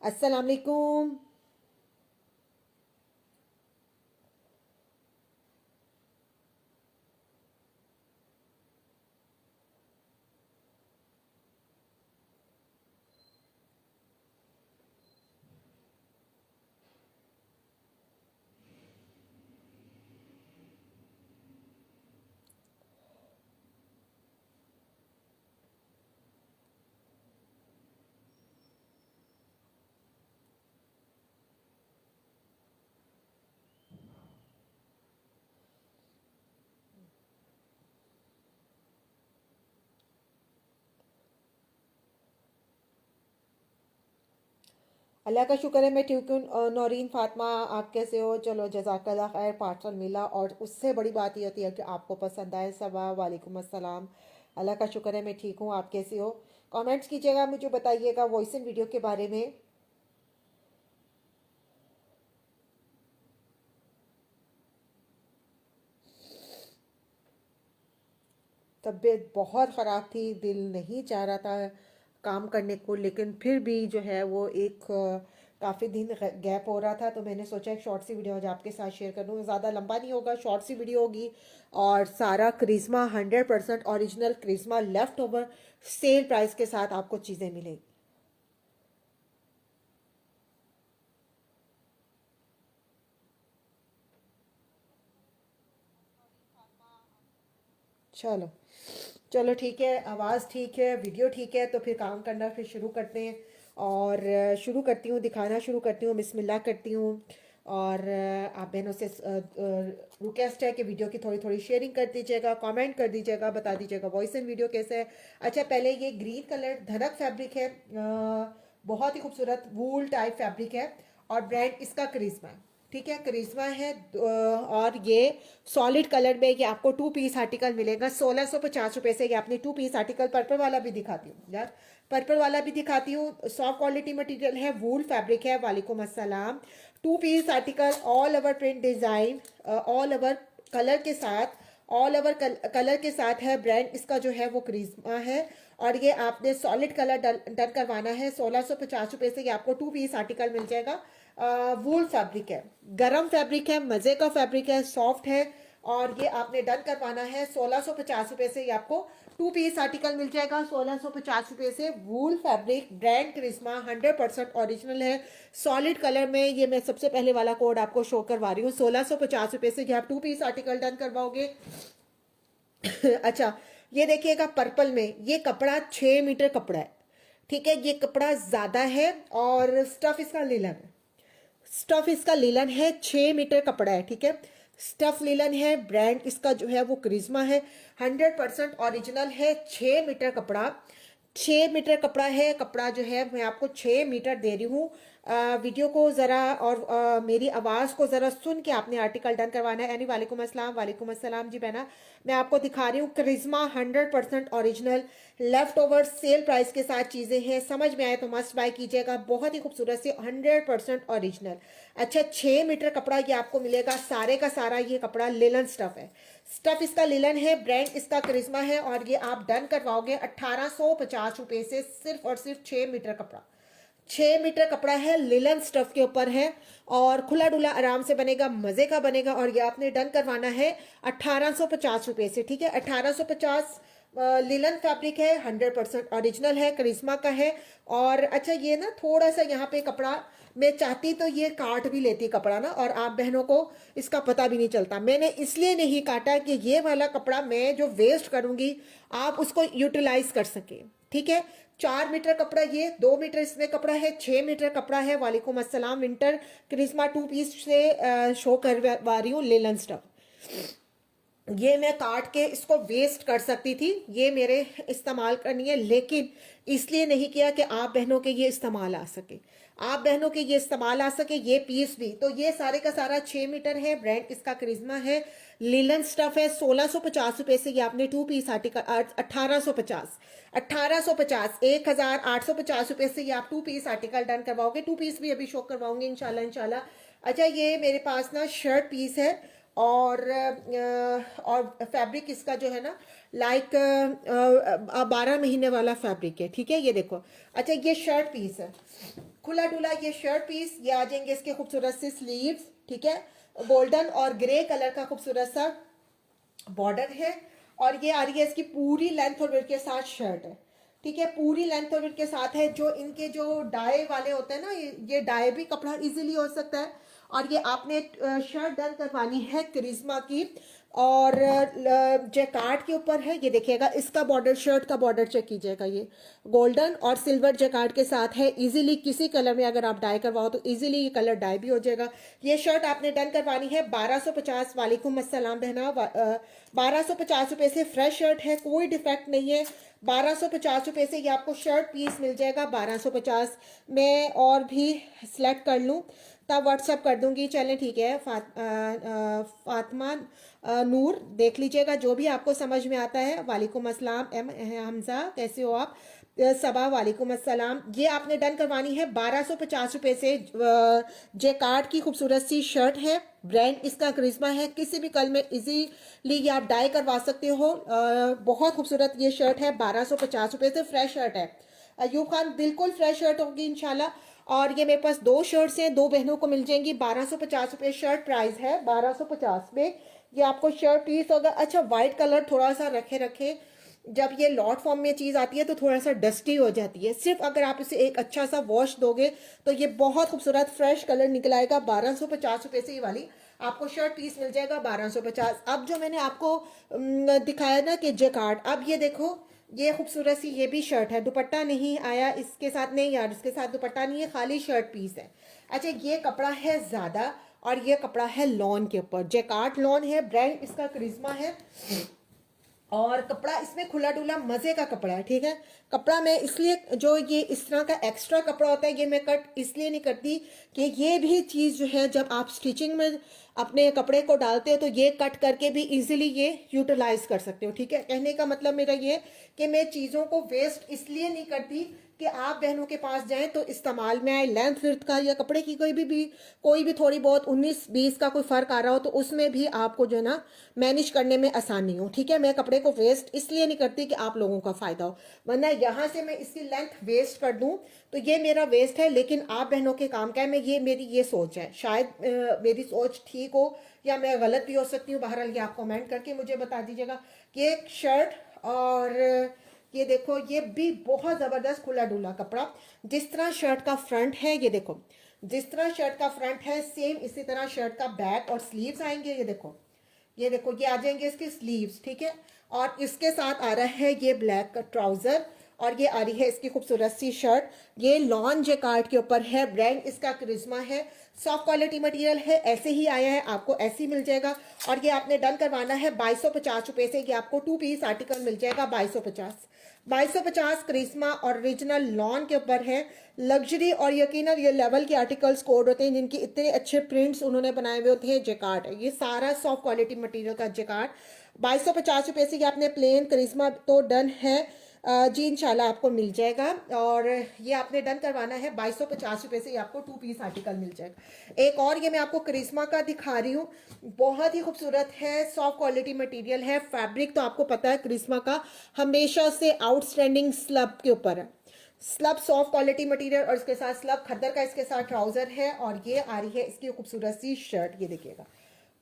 अस्सलाम वालेकुम। अल्लाह का शुक्र है मैं ठीक हूँ। नौरीन फातिमा, आप कैसे हो? चलो जज़ाकल्लाह खैर, पार्सल मिला और उससे बड़ी बात ये होती है कि आपको पसंद आए। सबा वालेकुम अस्सलाम। अल्लाह का शुक्र है मैं ठीक हूँ, आप कैसे हो? कमेंट्स कीजिएगा, मुझे बताइएगा वॉइस एंड वीडियो के बारे में। तबीयत बहुत ख़राब थी, दिल नहीं चाह रहा था काम करने को, लेकिन फिर भी जो है वो एक काफ़ी दिन गैप हो रहा था, तो मैंने सोचा एक शॉर्ट सी वीडियो आज आपके साथ शेयर कर दूँ। ज़्यादा लंबा नहीं होगा, शॉर्ट सी वीडियो होगी। और सारा करिश्मा 100% ओरिजिनल करिश्मा लेफ़्ट ओवर सेल प्राइस के साथ आपको चीज़ें मिलेंगी। चलो, चलो ठीक है, आवाज़ ठीक है, वीडियो ठीक है, तो फिर काम करना फिर शुरू करते हैं। और शुरू करती हूँ, दिखाना शुरू करती हूँ, बिस्मिल्लाह करती हूँ। और आप बहनों से रिक्वेस्ट है कि वीडियो की थोड़ी थोड़ी शेयरिंग कर दीजिएगा, कमेंट कर दीजिएगा, बता दीजिएगा वॉइस एंड वीडियो कैसे है। अच्छा, पहले ये ग्रीन कलर धनक फैब्रिक है, बहुत ही खूबसूरत वूल टाइप फैब्रिक है। और ब्रांड इसका करिश्मा है, ठीक है, करिश्मा है। और ये सॉलिड कलर में ये आपको टू पीस आर्टिकल मिलेगा 1650 रुपये से। ये आपने टू पीस आर्टिकल पर्पल वाला भी दिखाती हूँ यार, पर्पल वाला भी दिखाती हूँ। सॉफ्ट क्वालिटी मटेरियल है, वूल फैब्रिक है। वालेकुम अस्सलाम। Two piece article, all over print design, all over colour के साथ, ऑल ओवर कलर के साथ है। ब्रांड इसका जो है वो करिश्मा है। और ये आपने सॉलिड कलर डन करवाना है। 1650 रुपये से ये आपको टू पीस आर्टिकल मिल जाएगा। वूल फैब्रिक है, गरम फैब्रिक है, मजे का फैब्रिक है, सॉफ्ट है। और ये आपने डन करवाना है 1650 रुपये से। ये आपको टू पीस आर्टिकल मिल जाएगा 1650 रुपये से। वूल फैब्रिक, ब्रांड करिश्मा, 100% ओरिजिनल है, सॉलिड कलर में। ये मैं सबसे पहले वाला कोड आपको शो करवा रही हूँ। 1650 रुपये से ये आप टू पीस आर्टिकल डन करवाओगे। अच्छा, ये देखिएगा पर्पल में, ये कपड़ा 6 मीटर कपड़ा है, ठीक है, ये कपड़ा ज्यादा है। और स्टफ इसका लिलन है, स्टफ इसका लिलन है, 6 मीटर कपड़ा है, ठीक है, स्टफ लिलन है। ब्रांड इसका जो है वो करिश्मा है, 100% ओरिजिनल है। 6 मीटर कपड़ा, 6 मीटर कपड़ा है। कपड़ा जो है मैं आपको 6 मीटर दे रही हूँ। वीडियो को ज़रा और मेरी आवाज़ को ज़रा सुन के आपने आर्टिकल डन करवाना है। यानी वालेकुम अस्सलाम, वालेकुम अस्सलाम जी बहना। मैं आपको दिखा रही हूँ करिश्मा 100% original, left over sale price के साथ चीज़ें हैं। समझ में आए तो मस्ट बाय कीजिएगा, बहुत ही खूबसूरत से 100% ओरिजिनल। अच्छा, 6 मीटर कपड़ा ये आपको मिलेगा, सारे का सारा ये कपड़ा लिलन स्टफ है, स्टफ इसका लिलन है। ब्रांड इसका करिश्मा है। और ये आप डन करवाओगे 1850 रुपये से, सिर्फ और सिर्फ 6 मीटर कपड़ा। 6 मीटर कपड़ा है, लिलन स्टफ के ऊपर है। और खुला डुला आराम से बनेगा, मजे का बनेगा। और ये आपने डन करवाना है 1850 रुपये से, ठीक है, 1850। लिलन फैब्रिक है, 100% ओरिजिनल है, करिश्मा का है। और अच्छा, ये ना थोड़ा सा यहाँ पे कपड़ा, मैं चाहती तो ये काट भी लेती कपड़ा ना, और आप बहनों को इसका पता भी नहीं चलता। मैंने इसलिए नहीं काटा कि ये वाला कपड़ा मैं जो वेस्ट करूंगी आप उसको यूटिलाइज कर सके, ठीक है। 4 मीटर कपड़ा, ये 2 मीटर इसमें कपड़ा है, 6 मीटर कपड़ा है। वालेकुम अस्सलाम। विंटर करिश्मा टू पीस से शो करवा रही हूँ, लेलन स्टफ। ये मैं काट के इसको वेस्ट कर सकती थी, ये मेरे इस्तेमाल करनी है, लेकिन इसलिए नहीं किया कि आप बहनों के ये इस्तेमाल आ सके, आप बहनों के ये इस्तेमाल आ सके, ये पीस भी। तो ये सारे का सारा 6 मीटर है, ब्रांड इसका करिश्मा है, लिलन स्टफ है। 1650 रुपये से ये आपने टू पीस आर्टिकल, 1850, 1850, 1850 रुपये से ये आप टू पीस आर्टिकल डन करवाओगे। टू पीस भी अभी शो करवाऊंगी इंशाल्लाह इंशाल्लाह। अच्छा, ये मेरे पास ना शर्ट पीस है। और फैब्रिक इसका जो है ना, लाइक 12 महीने वाला फैब्रिक है, ठीक है, ये देखो। अच्छा, ये शर्ट पीस है, खुला डुला ये शर्ट पीस, ये आ जाएंगे इसके खूबसूरत से स्लीव्स, ठीक है, गोल्डन और ग्रे कलर का खूबसूरत सा बॉर्डर है, और ये आ रही है इसकी पूरी लेंथ और विड्थ के साथ शर्ट है, ठीक है, पूरी लेंथ और विड्थ के साथ है। जो इनके जो डाई वाले होते हैं ना, ये डाई भी कपड़ा इजीली हो सकता है। और ये आपने शर्ट डन करवानी है करिश्मा की, और जैकार्ड के ऊपर है, ये देखिएगा इसका बॉर्डर, शर्ट का बॉर्डर चेक कीजिएगा, ये गोल्डन और सिल्वर जैकार्ड के साथ है। इजीली किसी कलर में अगर आप डाई करवाओ तो इजीली ये कलर डाई भी हो जाएगा। ये शर्ट आपने डन करवानी है 1250। वालेकुम अस्सलाम बहना, 1250 रुपये से फ्रेश शर्ट है, कोई डिफेक्ट नहीं है। 1250 रुपये से ये आपको शर्ट पीस मिल जाएगा। 1250 मैं और भी सिलेक्ट कर लूँ तब व्हाट्सअप कर दूंगी, चलें ठीक है। फातिमा नूर देख लीजिएगा, जो भी आपको समझ में आता है। वालेकुम अस्सलाम एम हमजा, कैसे हो आप? सबा वालेकुम अस्सलाम। ये आपने डन करवानी है 1250 रुपये से। जैकार्ड की खूबसूरत सी शर्ट है, ब्रांड इसका करिश्मा है। किसी भी कलर में इजीली ये आप डाई करवा सकते हो। बहुत खूबसूरत ये शर्ट है, 1250 रुपये से फ्रेश शर्ट है। अयूब खान बिल्कुल फ्रेश शर्ट होगी इंशाल्लाह। और ये मेरे पास 2 शर्ट्स हैं, 2 बहनों को मिल जाएंगी। 1250 रुपये शर्ट प्राइस है, 1250 में ये आपको शर्ट पीस होगा। अच्छा, व्हाइट कलर थोड़ा सा रखे रखे, जब ये लॉट फॉर्म में चीज़ आती है तो थोड़ा सा डस्टी हो जाती है। सिर्फ अगर आप इसे एक अच्छा सा वॉश दोगे तो ये बहुत खूबसूरत फ्रेश कलर निकल आएगा। 1250 रुपये से ये वाली आपको शर्ट पीस मिल जाएगा, 1250। अब जो मैंने आपको दिखाया ना कि जैकार्ड, अब ये देखो, ये खूबसूरत सी ये भी शर्ट है, दुपट्टा नहीं आया इसके साथ, नहीं यार इसके साथ दुपट्टा नहीं है, खाली शर्ट पीस है। अच्छा, ये कपड़ा है ज़्यादा और ये कपड़ा है लॉन के ऊपर, जैकार्ड लॉन है, ब्रांड इसका करिश्मा है। और कपड़ा इसमें खुला डुला मज़े का कपड़ा है, ठीक है। कपड़ा मैं इसलिए, जो ये इस तरह का एक्स्ट्रा कपड़ा होता है ये मैं कट इसलिए नहीं करती कि ये भी चीज़ जो है जब आप स्टिचिंग में अपने कपड़े को डालते हो तो ये कट करके भी इजीली ये यूटिलाइज कर सकते हो, ठीक है। कहने का मतलब मेरा ये कि मैं चीज़ों को वेस्ट इसलिए नहीं करती कि आप बहनों के पास जाएं तो इस्तेमाल में आए। लेंथ विड्थ का या कपड़े की कोई भी थोड़ी बहुत 19-20 का कोई फ़र्क आ रहा हो तो उसमें भी आपको जो है ना मैनेज करने में आसानी हो, ठीक है। मैं कपड़े को वेस्ट इसलिए नहीं करती कि आप लोगों का फ़ायदा हो, वरना यहाँ से मैं इसकी लेंथ वेस्ट कर दूँ तो ये मेरा वेस्ट है। लेकिन आप बहनों के काम का है, मैं ये मेरी ये सोच है। शायद मेरी सोच ठीक हो या मैं गलत भी हो सकती हूँ। बहरहाल ये आप कमेंट करके मुझे बता दीजिएगा कि एक शर्ट, और ये देखो ये भी बहुत ज़बरदस्त खुला डुला कपड़ा। जिस तरह शर्ट का फ्रंट है, ये देखो जिस तरह शर्ट का फ्रंट है सेम इसी तरह शर्ट का बैक और स्लीव्स आएंगे। ये देखो ये आ जाएंगे इसके स्लीव्स, ठीक है। और इसके साथ आ रहा है ये ब्लैक ट्राउज़र, और ये आ रही है इसकी खूबसूरत सी शर्ट। ये लॉन जैकार्ड के ऊपर है, ब्रांड इसका करिश्मा है, सॉफ्ट क्वालिटी मटेरियल है, ऐसे ही आया है, आपको ऐसे ही मिल जाएगा। और ये आपने डन करवाना है 2250 से। ये आपको 2 पीस आर्टिकल मिल जाएगा 2250 करिश्मा और ओरिजिनल लॉन के ऊपर है, लग्जरी और यकीनन ये लेवल के आर्टिकल्स कोड होते हैं जिनकी इतने अच्छे प्रिंट्स उन्होंने बनाए हुए होते हैं। जैकार्ड है ये सारा सॉफ्ट क्वालिटी मटेरियल का जैकार्ड। 2250 से ये आपने प्लेन करिश्मा तो डन है जी, इंशाल्लाह आपको मिल जाएगा। और ये आपने डन करवाना है 2250 से, ये आपको 2 पीस आर्टिकल मिल जाएगा। एक और ये मैं आपको करिश्मा का दिखा रही हूँ, बहुत ही खूबसूरत है, सॉफ्ट क्वालिटी मटेरियल है। फैब्रिक तो आपको पता है करिश्मा का हमेशा से आउटस्टैंडिंग स्लब के ऊपर है, स्लब सॉफ्ट क्वालिटी मटेरियल, और इसके साथ स्लब खद्दर का इसके साथ ट्राउज़र है। और ये आ रही है इसकी खूबसूरत सी शर्ट, ये देखिएगा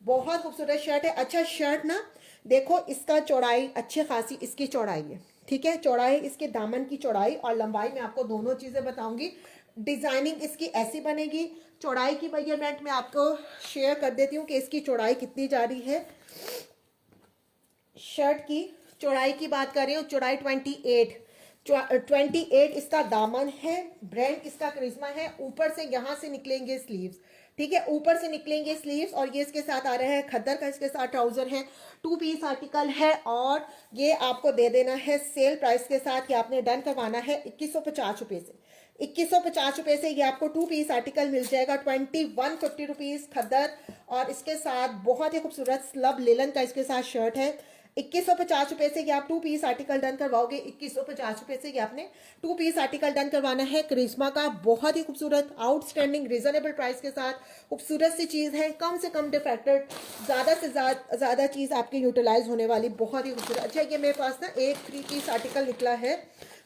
बहुत खूबसूरत शर्ट है। अच्छा, शर्ट ना देखो इसका चौड़ाई अच्छी खासी इसकी चौड़ाई है, ठीक है। चौड़ाई इसके दामन की चौड़ाई और लंबाई में आपको दोनों चीज़ें बताऊंगी। डिज़ाइनिंग इसकी ऐसी बनेगी। चौड़ाई की मेजरमेंट मैं आपको शेयर कर देती हूँ कि इसकी चौड़ाई कितनी जा रही है। शर्ट की चौड़ाई की बात कर रही हूँ, चौड़ाई 28 इसका दामन है, ब्रांड इसका करिश्मा है। ऊपर से यहाँ से निकलेंगे स्लीव्स, ठीक है, ऊपर से निकलेंगे स्लीव्स। और ये इसके साथ आ रहा है खद्दर का, इसके साथ ट्राउजर है, 2 पीस आर्टिकल है। और ये आपको दे देना है सेल प्राइस के साथ। ये आपने डन करवाना है 2150 से। 2150 से ये आपको 2 पीस आर्टिकल मिल जाएगा। 2150 रुपीज़ खद्दर, और इसके साथ बहुत ही खूबसूरत स्लब लेलन का इसके साथ शर्ट है। 2150 से ये आप 2 पीस आर्टिकल डन करवाओगे। 2150 से ये आपने 2 पीस आर्टिकल डन करवाना है करिश्मा का। बहुत ही खूबसूरत आउटस्टैंडिंग रिजनेबल प्राइस के साथ खूबसूरत सी चीज़ है, कम से कम डिफेक्टेड, ज़्यादा से ज़्यादा चीज़ आपकी यूटिलाइज होने वाली, बहुत ही खूबसूरत। अच्छा, ये मेरे पास ना एक 3 पीस आर्टिकल निकला है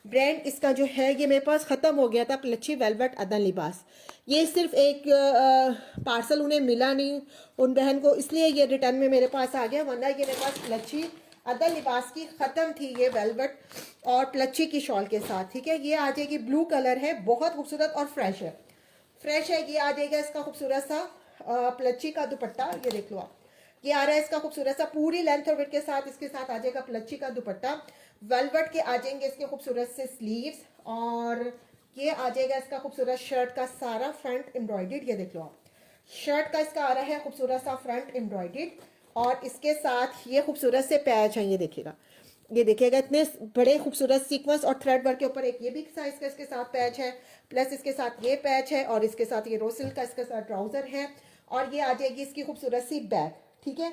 ब्रांड इसका जो है, ये मेरे पास ख़त्म हो गया था, प्लच्छी वेलवेट अदन लिबास। ये सिर्फ एक पार्सल उन्हें मिला नहीं उन बहन को, इसलिए ये रिटर्न में मेरे पास आ गया, वरना ये मेरे पास प्लच्छी अदन लिबास की ख़त्म थी ये वेलवेट और प्लच्छी की शॉल के साथ। ठीक है, ये आ जाएगी, ब्लू कलर है, बहुत खूबसूरत और फ्रेश है, फ्रेश है। ये आ जाएगा इसका खूबसूरत सा प्लच्छी का दुपट्टा, ये देख लो आप, ये आ रहा है इसका खूबसूरत सा पूरी लेंथ और विड्थ के साथ, इसके साथ आ जाएगा प्लच्छी का दुपट्टा, वेलवेट के आ जाएंगे इसके खूबसूरत से स्लीव्स, और ये आ जाएगा इसका खूबसूरत शर्ट का सारा फ्रंट एम्ब्रॉयडर्ड। ये देख लो आप, शर्ट का इसका आ रहा है खूबसूरत सा फ्रंट एम्ब्रॉयडर्ड, और इसके साथ ये खूबसूरत से पैच हैं, ये देखिएगा, ये देखिएगा इतने बड़े खूबसूरत सीक्वेंस और थ्रेड वर्क के ऊपर एक ये भी साइज का इसके साथ पैच है, प्लस इसके साथ ये पैच है, और इसके साथ ये रो सिल्क का इसके साथ ट्राउजर है, और ये आ जाएगी इसकी खूबसूरत सी बैग। ठीक है,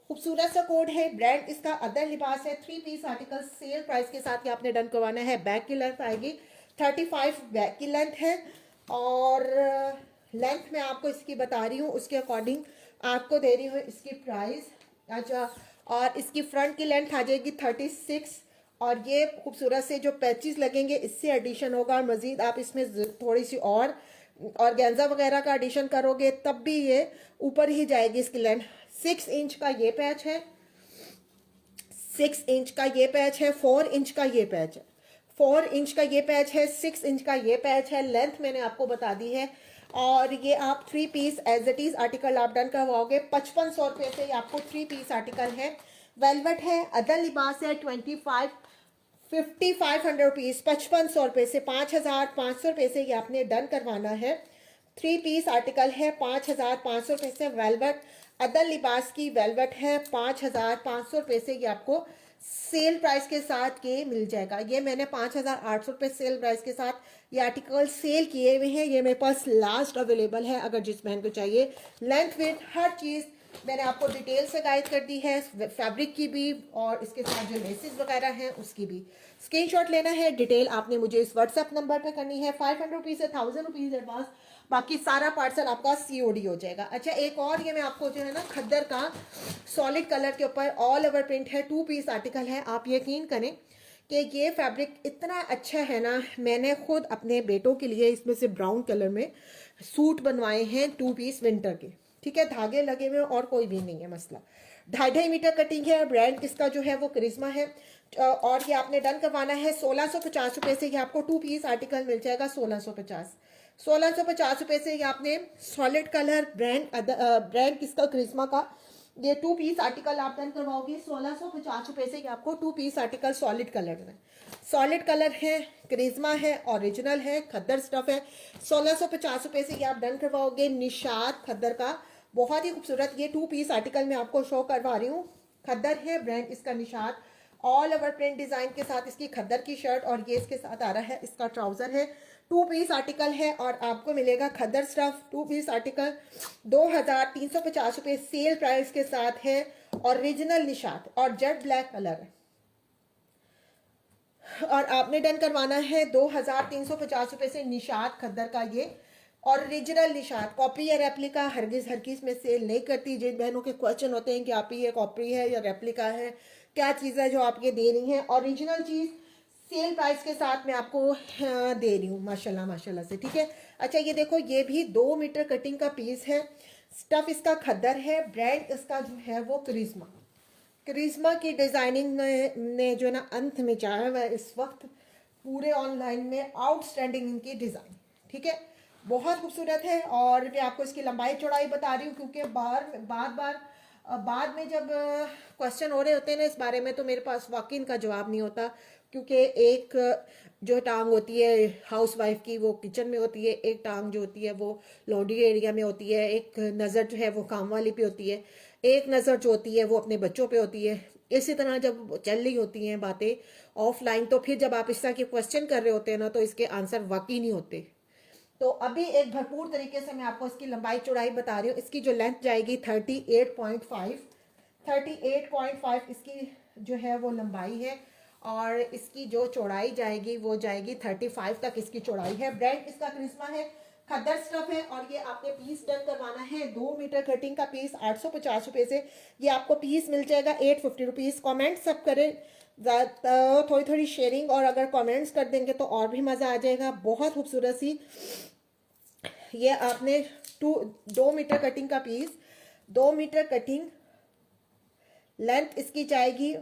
खूबसूरत सा कोड है, ब्रांड इसका अदर लिबास है, 3 पीस आर्टिकल सेल प्राइस के साथ ये आपने डन करवाना है। बैग की लेंथ आएगी 35 बैग की लेंथ है, और लेंथ मैं आपको इसकी बता रही हूँ, उसके अकॉर्डिंग आपको दे रही हूँ इसकी प्राइस। अच्छा, और इसकी फ्रंट की लेंथ आ जाएगी 36, और ये खूबसूरत से जो पैचेस लगेंगे इससे एडिशन होगा, और मज़ीद आप इसमें थोड़ी सी और गेंजा वगैरह का एडिशन करोगे तब भी ये ऊपर ही जाएगी इसकी लेंथ। 6 इंच का ये पैच है, 6 इंच का ये पैच है, 4 इंच का ये पैच है, 4 इंच का ये पैच है, 6 इंच का ये पैच है, लेंथ मैंने आपको बता दी है। और ये आप 3 piece as it is article आप डन करवाओगे 5500 रुपये से, आपको 3 पीस आर्टिकल है, वेलवेट है, अदर लिबास है, 5500 रुपीज़, 5500 रुपये से 5500 रुपये से ये आपने डन करवाना है। 3 पीस आर्टिकल है 5500 रुपये से, वेलवेट अदर लिबास की वेलवेट है 5500 रुपये से, ये आपको सेल प्राइस के साथ ये मिल जाएगा। ये मैंने 5800 रुपये सेल प्राइस के साथ ये आर्टिकल सेल किए हुए हैं, ये मेरे पास लास्ट अवेलेबल है, अगर जिस बहन को चाहिए। लेंथ विड्थ हर चीज़ मैंने आपको डिटेल से गाइड कर दी है, फैब्रिक की भी और इसके साथ जो लेसेस वगैरह हैं उसकी भी। स्क्रीनशॉट लेना है, डिटेल आपने मुझे इस व्हाट्सएप नंबर पे करनी है, 500 रुपीज़ से 1000 रुपीज़ एडवांस, बाकी सारा पार्सल आपका COD हो जाएगा। अच्छा, एक और ये मैं आपको जो है ना खद्दर का सॉलिड कलर के ऊपर ऑल ओवर प्रिंट है, 2 पीस आर्टिकल है। आप यकीन करें कि ये फैब्रिक इतना अच्छा है ना, मैंने खुद अपने बेटों के लिए इसमें से ब्राउन कलर में सूट बनवाए हैं 2 पीस विंटर के। ठीक है, धागे लगे हुए और कोई भी नहीं है मसला। 2.5 मीटर कटिंग है, ब्रांड इसका जो है वो करिश्मा है, और ये आपने डन करवाना है 1650 रुपये से, ये आपको 2 पीस आर्टिकल मिल जाएगा 1650 रुपये से। ये आपने सॉलिड कलर ब्रांड किसका करिश्मा का ये 2 पीस आर्टिकल आप डन करवाओगे 1650 रुपये से, ये आपको 2 पीस आर्टिकल सॉलिड कलर में, सॉलिड कलर है, करिश्मा है, ओरिजिनल है, खद्दर स्टफ है, 1650 रुपये से ये आप डन करवाओगे। निशात खद्दर का बहुत ही खूबसूरत ये 2 पीस आर्टिकल मैं आपको शो करवा रही हूँ, खद्दर है, ब्रांड इसका Nishat, all over print design के साथ इसकी खद्दर की शर्ट, और ये इसके साथ आ रहा है इसका ट्राउजर है। 2 पीस आर्टिकल है, और आपको मिलेगा खद्दर स्टफ 2 पीस आर्टिकल 2350 रुपये सेल प्राइस के साथ है, ओरिजिनल निशात और जेट ब्लैक कलर है, और आपने डन करवाना है 2350 रुपये से निशात खद्दर का ये ओरिजिनल निशात। कॉपी या रेप्लिका हरगिज में सेल नहीं करती। जिन बहनों के क्वेश्चन होते हैं कि आप ये कॉपी है या रेप्लिका है, क्या चीज़ है जो आप ये दे रही हैं, ओरिजिनल चीज़ सेल प्राइस के साथ मैं आपको दे रही हूँ माशाल्लाह माशाल्लाह से। ठीक है, अच्छा ये देखो, ये भी 2 मीटर कटिंग का पीस है, स्टफ इसका खद्दर है, ब्रांड इसका जो है वो करिश्मा की डिज़ाइनिंग ने जो ना अंत में चाहा हुआ इस वक्त पूरे ऑनलाइन में आउटस्टैंडिंग इनकी डिज़ाइन। ठीक है, बहुत खूबसूरत है, और मैं आपको इसकी लंबाई चौड़ाई बता रही हूँ क्योंकि बाद में जब क्वेश्चन हो रहे होते हैं ना इस बारे में, तो मेरे पास वाकई इनका जवाब नहीं होता, क्योंकि एक जो टांग होती है हाउस वाइफ की वो किचन में होती है, एक टांग जो होती है वो लॉन्ड्री एरिया में होती है, एक नज़र जो है वो काम वाली पे होती है, एक नज़र जो होती है वो अपने बच्चों पे होती है। इसी तरह जब चल रही होती हैं बातें ऑफलाइन, तो फिर जब आप इस तरह के क्वेश्चन कर रहे होते हैं ना, तो इसके आंसर वाकई नहीं होते। तो अभी एक भरपूर तरीके से मैं आपको इसकी लंबाई चौड़ाई बता रही हूँ। इसकी जो लेंथ जाएगी 38.5 इसकी जो है वो लंबाई है, और इसकी जो चौड़ाई जाएगी वो जाएगी 35 तक इसकी चौड़ाई है। ब्रांड इसका करिश्मा है, खद्दर स्टफ है, और ये आपने पीस डन करवाना है 2 मीटर कटिंग का पीस 850 रुपये से, ये आपको पीस मिल जाएगा 850 रुपीज़। कॉमेंट सब करें ज़्यादा थोड़ी थोड़ी शेयरिंग और अगर कमेंट्स कर देंगे तो और भी मज़ा आ जाएगा। बहुत खूबसूरत सी ये आपने 2 मीटर कटिंग का पीस, 2 मीटर कटिंग, लेंथ इसकी जाएगी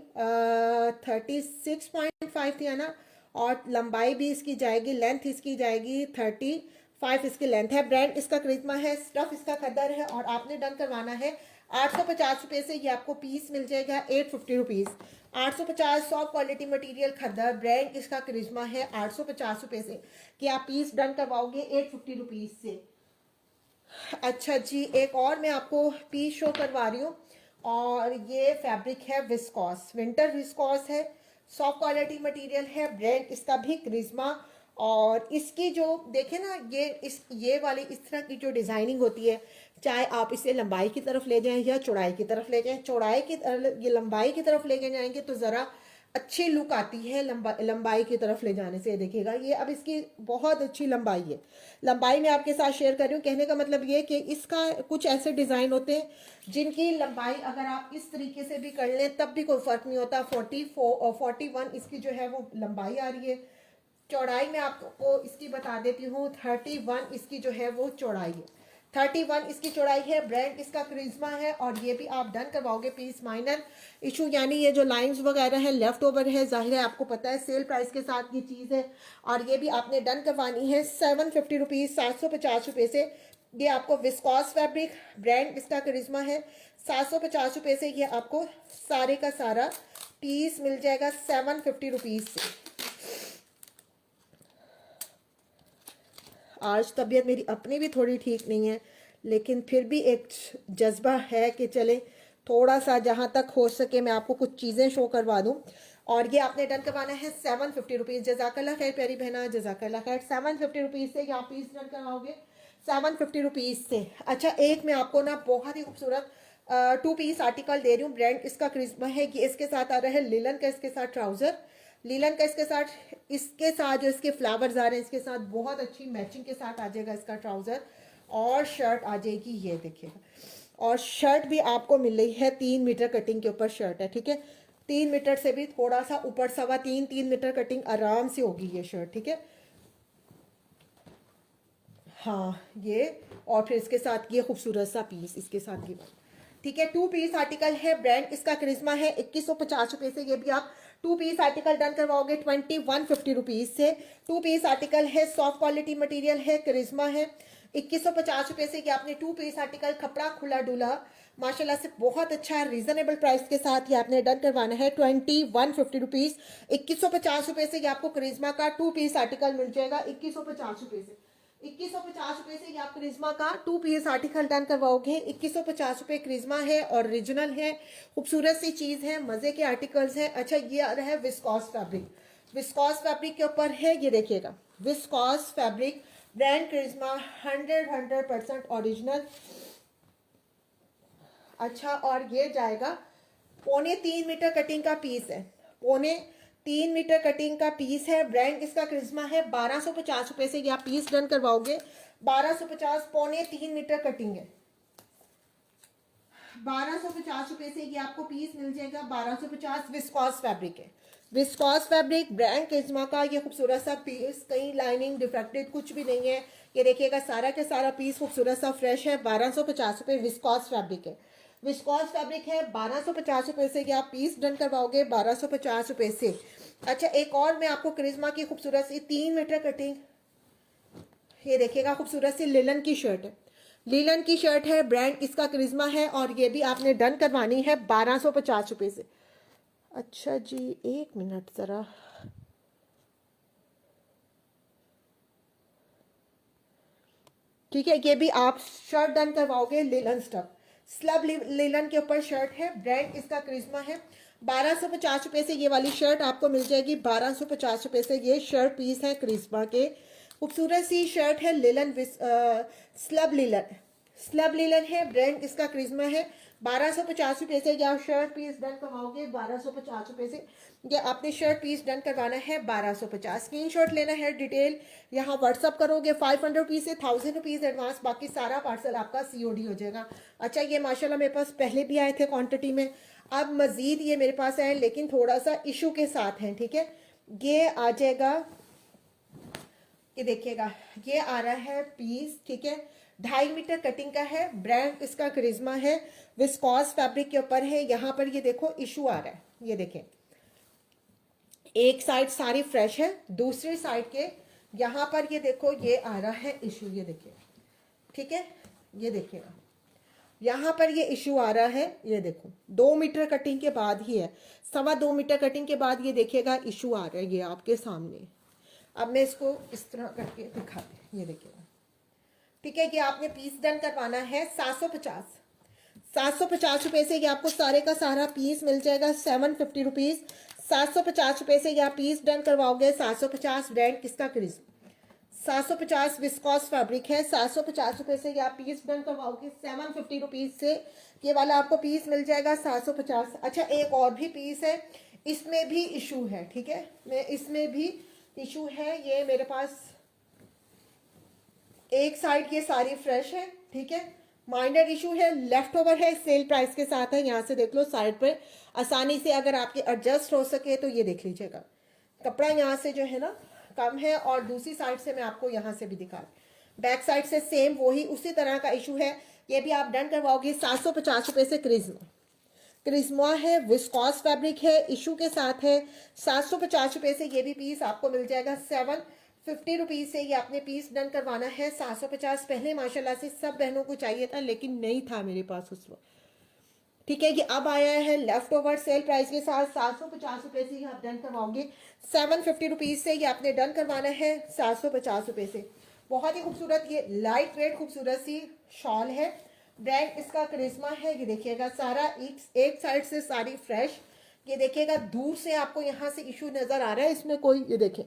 36.5 थी है ना, और लंबाई भी इसकी जाएगी, लेंथ इसकी जाएगी 35 इसकी लेंथ है। ब्रांड इसका करिश्मा है, स्टफ इसका खद्दर है, और आपने डन करवाना है 850 रुपये से। ये आपको पीस मिल जाएगा 850 रुपीज़। 850 सॉफ्ट क्वालिटी मटेरियल खद्दर, ब्रांड इसका करिश्मा है, 850 रुपये से कि आप पीस डन करवाओगे 850 रुपीज़ से। अच्छा जी, एक और मैं आपको पीस शो करवा रही हूँ, और ये फैब्रिक है विस्कॉस, विंटर विस्कॉस है, सॉफ्ट क्वालिटी मटेरियल है, ब्रांड इसका भी करिश्मा। और इसकी जो देखें ना, ये वाली इस तरह की जो डिज़ाइनिंग होती है, चाहे आप इसे लंबाई की तरफ ले जाएं या चौड़ाई की तरफ ले जाएं, ये लंबाई की तरफ लेके जाएंगे तो ज़रा अच्छी लुक आती है लंबाई की तरफ ले जाने से। देखिएगा ये अब इसकी बहुत अच्छी लंबाई है, लंबाई मैं आपके साथ शेयर कर रही हूँ। कहने का मतलब ये कि इसका कुछ ऐसे डिज़ाइन होते हैं जिनकी लंबाई अगर आप इस तरीके से भी कर लें तब भी कोई फ़र्क नहीं होता। 41 इसकी जो है वो लंबाई आ रही है। चौड़ाई मैं आपको इसकी बता देती हूँ, 31 इसकी जो है वो चौड़ाई है, 31 इसकी चौड़ाई है। ब्रांड इसका करिश्मा है, और ये भी आप डन करवाओगे पीस माइनर इशू, यानी ये जो लाइंस वगैरह है लेफ्ट ओवर है, जाहिर है आपको पता है सेल प्राइस के साथ ये चीज़ है, और ये भी आपने डन करवानी है 750 रुपीज़, 750 रुपये से। ये आपको विस्कॉस फैब्रिक, ब्रांड इसका करिश्मा है, 750 रुपये से ये आपको सारे का सारा पीस मिल जाएगा 750 रुपीज़ से। आज तबीयत मेरी अपनी भी थोड़ी ठीक नहीं है, लेकिन फिर भी एक जज्बा है कि चले थोड़ा सा जहाँ तक हो सके मैं आपको कुछ चीज़ें शो करवा दूँ। और ये आपने डन करवाना है 750 रुपीज़। जज़ाकल्लाह खैर प्यारी बहना, जज़ाकल्लाह खैर। 750 रुपीज़ से यहाँ पीस डन करवाओगे 750 रुपीज़ से। अच्छा, एक मैं आपको ना बहुत ही खूबसूरत 2 पीस आर्टिकल दे रही हूँ। ब्रांड इसका करिश्मा है, ये इसके साथ आ रहा है लिलन का, इसके साथ ट्राउज़र लीलन का, इसके साथ जो इसके फ्लावर्स आ रहे हैं इसके साथ बहुत अच्छी मैचिंग के साथ आ जाएगा इसका ट्राउज़र, और शर्ट आ जाएगी ये देखिएगा। और शर्ट भी आपको मिल रही है 3 मीटर कटिंग के ऊपर शर्ट है, ठीक है। 3 मीटर से भी थोड़ा सा ऊपर, 3.25 3 मीटर कटिंग आराम से होगी ये शर्ट, ठीक है। हाँ ये, और फिर इसके साथ ये खूबसूरत सा पीस इसके साथ ये, ठीक है। 2 पीस आर्टिकल है, ब्रांड इसका करिश्मा है, 2150 रुपये से ये भी आप 2 पीस आर्टिकल डन करवाओगे 2150 रुपीज़ से। 2 पीस आर्टिकल है, सॉफ्ट क्वालिटी मटेरियल है, करिश्मा है, 2150 रुपये से कि आपने 2 पीस आर्टिकल कपड़ा खुला डुला माशाल्लाह से बहुत अच्छा रीजनेबल प्राइस के साथ ही आपने डन करवाना है 2150 रुपीज़। 2150 रुपये से ये आपको करिश्मा का 2 पीस आर्टिकल मिल जाएगा 2150 रुपये से। 2150 रुपये से ये आप करिश्मा का 2 पीस आर्टिकल डन करवाओगे। 2150 रुपये करिश्मा है और ओरिजिनल है, खूबसूरत सी चीज़ है, मज़े के आर्टिकल्स हैं। अच्छा, ये आ रहा है विस्कॉस फैब्रिक, विस्कॉस फैब्रिक के ऊपर है, ये देखिएगा विस्कॉस फैब्रिक, ब्रांड करिश्मा, 100% ओरिजिनल। अच्छा, और ये जाएगा 3.25 मीटर कटिंग का पीस है, 3.25 मीटर कटिंग का पीस है। ब्रांड इसका करिश्मा है, 1250 रुपये से ये आप पीस डन करवाओगे। 1250, 3.25 मीटर कटिंग है, 1250 रुपये से ये आपको पीस मिल जाएगा। 1250 विस्कॉस फैब्रिक है, विस्कॉस फैब्रिक, ब्रांड करिश्मा का ये खूबसूरत सा पीस, कहीं लाइनिंग डिफेक्टेड कुछ भी नहीं है। ये देखिएगा सारा के सारा पीस खूबसूरत सा फ्रेश है। 1250 रुपये विस्कॉस फैब्रिक है, विस्कॉस फैब्रिक है। 1250 रुपये से ये आप पीस डन करवाओगे 1250 रुपये से। अच्छा, एक और मैं आपको करिश्मा की खूबसूरत सी 3 मीटर कटिंग, ये देखिएगा खूबसूरत सी लिलन की शर्ट है, लीलन की शर्ट है, ब्रांड इसका करिश्मा है, और ये भी आपने डन करवानी है 1250 रुपये से। अच्छा जी, 1 मिनट ज़रा, ठीक है। ये भी आप शर्ट डन करवाओगे लिलन स्टफ, स्लब लिलन के ऊपर शर्ट है, ब्रांड इसका करिश्मा है। 1250 रुपये से ये वाली शर्ट आपको मिल जाएगी। 1250 रुपये से ये शर्ट पीस है करिश्मा के, खूबसूरत सी शर्ट है, linen slub linen, slub linen है, ब्रांड इसका करिश्मा है। 1250 रुपये से ये आप शर्ट पीस डन करवाओगे 1250 रुपये से। ये आपने शर्ट पीस डन करवाना है 1250। स्क्रीनशॉट लेना है, डिटेल यहाँ व्हाट्सअप करोगे। 500 रुपीज़ से 1000 रुपीज़ एडवांस, बाकी सारा पार्सल आपका COD हो जाएगा। अच्छा, ये माशाल्लाह मेरे पास पहले भी आए थे क्वांटिटी में, अब मज़ीद ये मेरे पास है लेकिन थोड़ा सा इशू के साथ है, ठीक है। ये आ जाएगा, ये देखिएगा, ये आ रहा है पीस, ठीक है। 2.5 मीटर कटिंग का है, ब्रांड इसका करिश्मा है, विस्कॉस फैब्रिक के ऊपर है। यहाँ पर ये देखो इशू आ रहा है, ये देखें, एक साइड सारी फ्रेश है, दूसरी साइड के यहाँ पर ये देखो ये आ रहा है इशू, ये देखिए, ठीक है। ये देखिएगा यहाँ पर ये इशू आ रहा है, ये देखो 2 मीटर कटिंग के बाद ही है, 2.25 मीटर कटिंग के बाद ये देखिएगा इशू आ रहा है, ये आपके सामने। अब मैं इसको इस तरह करके दिखाती हूँ, ये देखिएगा, ठीक है। कि आपने पीस डन करवाना है 750 रुपये से, ये आपको सारे का सारा पीस मिल जाएगा 750 रुपीज़। 750 रुपये से ये आप पीस डन करवाओगे। 750 ब्रांड किसका क्रिज, 750 विस्कॉस फैब्रिक है। 750 रुपये से ये आप पीस डन करवाओगे। 750 रुपीज़ से ये वाला आपको पीस मिल जाएगा 750। अच्छा, एक और भी पीस है, इसमें भी इशू है, ठीक है। मैं इसमें भी इशू है, ये मेरे पास एक साइड ये सारी फ्रेश है, ठीक है। माइनर इशू है, लेफ्ट ओवर है, सेल प्राइस के साथ है। यहाँ से देख लो साइड पे आसानी से, अगर आपके एडजस्ट हो सके तो ये देख लीजिएगा। कपड़ा यहाँ से जो है ना कम है, और दूसरी साइड से मैं आपको यहाँ से भी दिखा, बैक साइड से सेम वही उसी तरह का इशू है। ये भी आप डन करवाओगे 750 रुपये से। क्रिस्मा है, विस्कॉस फैब्रिक है, इशू के साथ है। 750 रुपये से ये भी पीस आपको मिल जाएगा। 750 रुपीज़ से ये आपने पीस डन करवाना है। 750 पहले माशाल्लाह से सब बहनों को चाहिए था लेकिन नहीं था मेरे पास उस वक्त, ठीक है। ये अब आया है लेफ्ट ओवर सेल प्राइस के साथ। 750 रुपये से ये आप डन करवाओगे। 750 रुपीज़ से ये आपने डन करवाना है 750 रुपये से। बहुत ही खूबसूरत ये लाइट वेट खूबसूरत सी शॉल है, ब्रांड इसका करिश्मा है। ये देखिएगा सारा एक साइड से सारी फ्रेश, ये देखिएगा दूर से आपको यहाँ से इशू नज़र आ रहा है, इसमें कोई, ये देखें,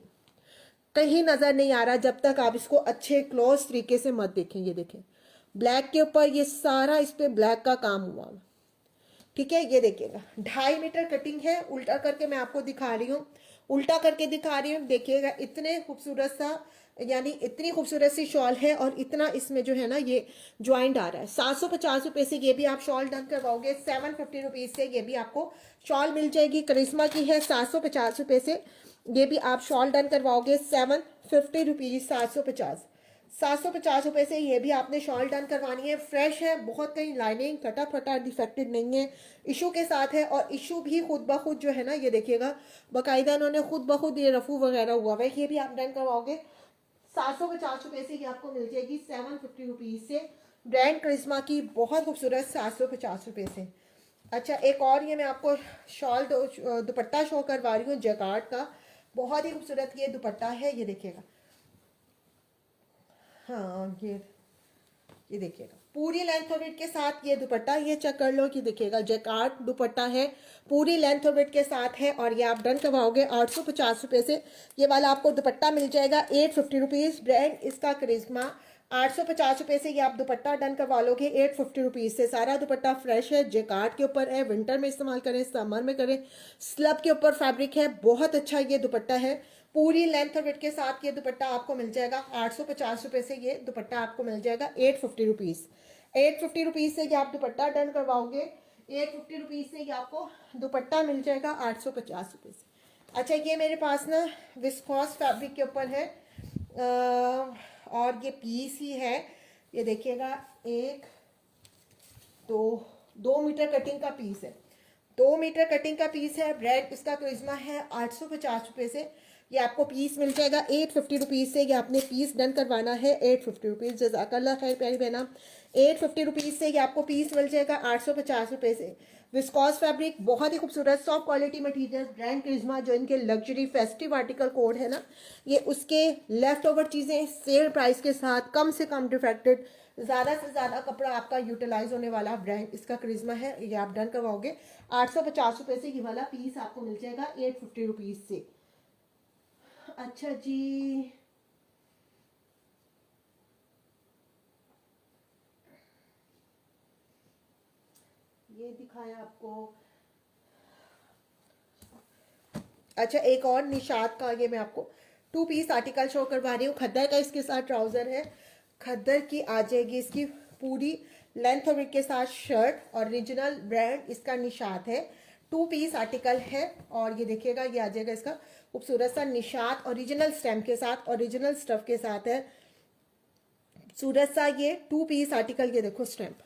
कहीं नज़र नहीं आ रहा जब तक आप इसको अच्छे क्लोज तरीके से मत देखें। ये देखें ब्लैक के ऊपर ये सारा इस पे ब्लैक का काम हुआ, ठीक है। ये देखिएगा 2.5 मीटर कटिंग है, उल्टा करके मैं आपको दिखा रही हूँ, उल्टा करके दिखा रही हूँ। देखिएगा इतने खूबसूरत सा, यानी इतनी खूबसूरत सी शॉल है, और इतना इसमें जो है ना ये ज्वाइंट आ रहा है। 750 रुपये से ये भी आप शॉल डन करवाओगे। 750 रुपीज़ से ये भी आपको शॉल मिल जाएगी, करिश्मा की है। 750 रुपये से ये भी आप शॉल डन करवाओगे। 750 रुपीज़, 750 रुपये से ये भी आपने शॉल डन करवानी है। फ्रेश है, बहुत कहीं लाइनिंग कटा फटा डिफेक्टेड नहीं है, इशू के साथ है। और इशू भी खुद ब खुद जो है ना, ये देखिएगा बाकायदा उन्होंने खुद ब खुद ये रफू वगैरह हुआ हुआ है। ये भी आप डन करवाओगे। 750 रुपये से ये आपको मिल जाएगी 750 रुपीज़ से। ब्रांड करिश्मा की बहुत खूबसूरत 750 रुपये से। अच्छा, एक और ये मैं आपको शॉल दुपट्टा शो करवा रही हूँ जैकार्ड का, बहुत ही खूबसूरत ये दुपट्टा है। ये देखिएगा, हाँ ये देखिएगा पूरी लेंथ और विड्थ के साथ ये दुपट्टा, ये चेक कर लो कि देखिएगा जैकार्ड दुपट्टा है, पूरी लेंथ और विड्थ के साथ है। और ये आप डन करवाओगे 850 रुपये से। ये वाला आपको दुपट्टा मिल जाएगा 850 रुपीज़। ब्रांड इसका करिश्मा। 850 रुपये से ये आप दुपट्टा डन करवा लोगे 850 रुपीज़ से। सारा दुपट्टा फ्रेश है, जैकार्ड के ऊपर है, विंटर में इस्तेमाल करें, समर में करें, स्लब के ऊपर फैब्रिक है, बहुत अच्छा ये दुपट्टा है। पूरी लेंथ और विड्थ के साथ ये दुपट्टा आपको मिल जाएगा 850 रुपये से। ये दुपट्टा आपको मिल जाएगा 850 रुपीज़। 850 रुपीज़ से ये आप दुपट्टा डन करवाओगे। 850 रुपीज़ से ये आपको दुपट्टा मिल जाएगा 850 रुपये से। अच्छा, ये मेरे पास ना विस्कॉस फैब्रिक के ऊपर है, और ये पीस ही है। ये देखिएगा 2 मीटर कटिंग का पीस है, 2 मीटर कटिंग का पीस है। ब्रांड इसका करिश्मा है। 850 रुपये से ये आपको पीस मिल जाएगा 850 रुपीज़ से। ये आपने पीस डन करवाना है 850 रुपीज़। जज़ाकल्लाह खैर प्यारी बहना। 850 रुपीज़ से ये आपको पीस मिल जाएगा 850 रुपये से। विस्कॉस फैब्रिक, बहुत ही खूबसूरत सॉफ्ट क्वालिटी मटीरियल, ब्रांड करिश्मा, जो इनके लग्जरी फेस्टिव आर्टिकल कोड है ना, ये उसके लेफ्ट ओवर चीज़ें सेल प्राइस के साथ, कम से कम डिफेक्टेड, ज़्यादा से ज़्यादा कपड़ा आपका यूटिलाइज होने वाला ब्रांड इसका करिश्मा है। ये आप डन करवाओगे 850 रुपये से। ये वाला पीस आपको मिल जाएगा 850 रुपीज़ से। अच्छा जी, ये दिखाया आपको। अच्छा, एक और निशात का, ये मैं आपको 2 पीस आर्टिकल शो करवा रही हूँ। खद्दर का इसके साथ ट्राउज़र है, खद्दर की आ जाएगी इसकी पूरी लेंथ और विड्थ के साथ शर्ट, ओरिजिनल ब्रांड इसका निशात है, 2 पीस आर्टिकल है। और ये देखिएगा ये आ जाएगा इसका खूबसूरत सा निशात ओरिजिनल स्टैम्प के साथ, ओरिजिनल स्टफ के साथ है, खूबसूरत सा ये 2 पीस आर्टिकल। ये देखो स्टैम्प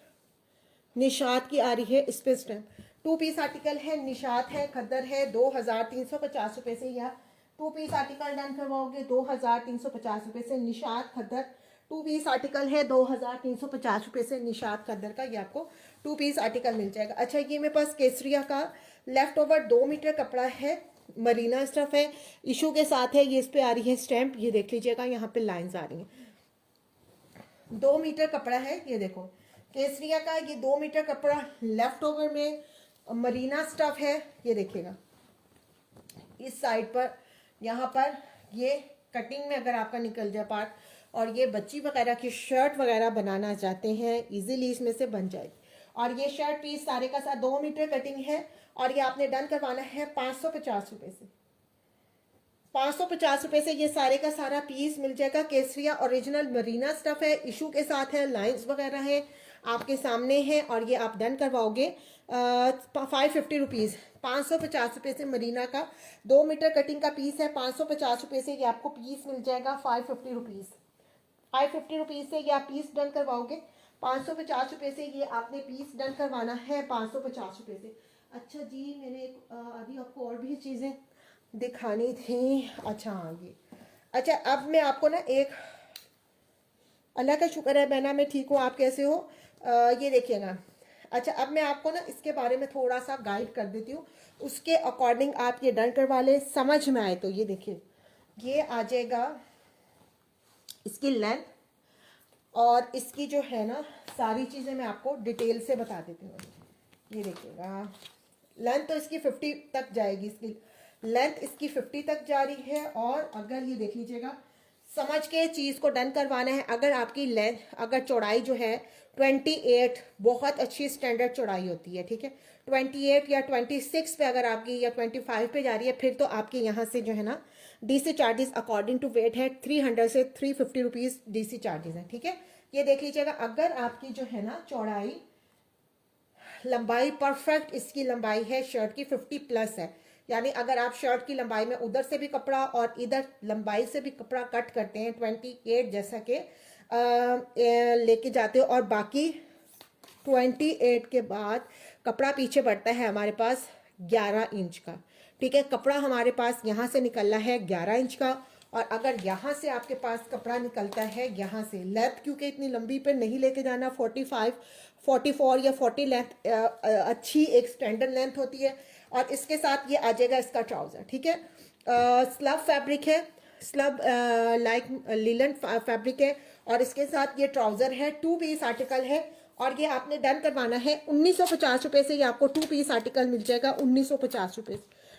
निशात की आ रही है इस पे स्टैम्प, 2 पीस आर्टिकल है, निशात है, खद्दर है। 2350 रुपये से यह 2 पीस आर्टिकल डन करवाओगे, 2350 रुपये से निशात खद्दर 2 पीस आर्टिकल है, 2350 रुपये से निशात खद्दर का ये आपको 2 पीस आर्टिकल मिल जाएगा। अच्छा ये मेरे पास केसरिया का लेफ्ट ओवर 2 मीटर कपड़ा है, मरीना स्टफ है, इशू के साथ है। ये इस पे आ रही है स्टैम्प, ये देख लीजिएगा यहाँ पे लाइंस आ रही हैं। 2 मीटर कपड़ा है, ये देखो केसरिया का ये 2 मीटर कपड़ा लेफ्ट ओवर में मरीना स्टफ है। ये देखिएगा इस साइड पर, यहाँ पर ये कटिंग में अगर आपका निकल जाए पार्ट, और ये बच्ची वगैरह की शर्ट वगैरह बनाना चाहते हैं इजीली इसमें से बन जाएगी। और ये शर्ट पीस सारे का साथ 2 मीटर कटिंग है, और ये आपने डन करवाना है 550 रुपये से। 550 रुपये से ये सारे का सारा पीस मिल जाएगा। केसरिया ओरिजिनल मरीना स्टफ है, इशू के साथ है, लाइंस वगैरह है आपके सामने है। और ये आप डन करवाओगे 550 रुपीज़, 550 रुपये से मरीना का 2 मीटर कटिंग का पीस है। 550 रुपये से ये आपको पीस मिल जाएगा 550 रुपीज़। 550 रुपीज़ से ये आप पीस डन करवाओगे। 550 रुपये से ये आपने पीस डन करवाना है 550 रुपये से। अच्छा जी मैंने अभी आपको और भी चीज़ें दिखानी थी। अच्छा हाँ ये, अच्छा अब मैं आपको ना एक, अल्लाह का शुक्र है बहना मैं ठीक हूँ, आप कैसे हो? ये देखिएगा। अच्छा अब मैं आपको ना इसके बारे में थोड़ा सा गाइड कर देती हूँ, उसके अकॉर्डिंग आप ये डन करवा लें, समझ में आए तो। ये देखिए ये आ जाएगा इसकी लेंथ, और इसकी जो है ना सारी चीज़ें मैं आपको डिटेल से बता देती हूँ। ये देखिएगा लेंथ तो इसकी 50 तक जाएगी, इसकी लेंथ इसकी 50 तक जा रही है। और अगर ये देख लीजिएगा समझ के चीज़ को डन करवाना है, अगर आपकी लेंथ अगर चौड़ाई जो है 28, बहुत अच्छी स्टैंडर्ड चौड़ाई होती है, ठीक है, 28 या 26 पे अगर आपकी, या 25 पे जा रही है, फिर तो आपके यहाँ से जो है ना DC charges according to weight है 300 से 350 रुपीज़ डीसी चार्जेस हैं, ठीक है। ये देख लीजिएगा अगर आपकी जो है ना चौड़ाई, लंबाई परफेक्ट इसकी लंबाई है शर्ट की 50 प्लस है, यानी अगर आप शर्ट की लंबाई में उधर से भी कपड़ा और इधर लंबाई से भी कपड़ा कट करते हैं 28 जैसा कि लेके जाते हो, और बाकी 28 के बाद कपड़ा पीछे बढ़ता है हमारे पास 11 इंच का, ठीक है। कपड़ा हमारे पास यहाँ से निकलना है 11 इंच का, और अगर यहाँ से आपके पास कपड़ा निकलता है यहाँ से, लेंथ क्योंकि इतनी लंबी पे नहीं लेके जाना, 45, 44 या 40 लेंथ अच्छी एक स्टैंडर्ड लेंथ होती है। और इसके साथ ये आ जाएगा इसका ट्राउज़र, ठीक है। स्लब फैब्रिक है, स्लब लाइक लिलन फैब्रिक है, और इसके साथ ये ट्राउज़र है, 2 पीस आर्टिकल है। और ये आपने डन करवाना है 1950 रुपये से, ये आपको 2 पीस आर्टिकल मिल जाएगा 1950 रुपये,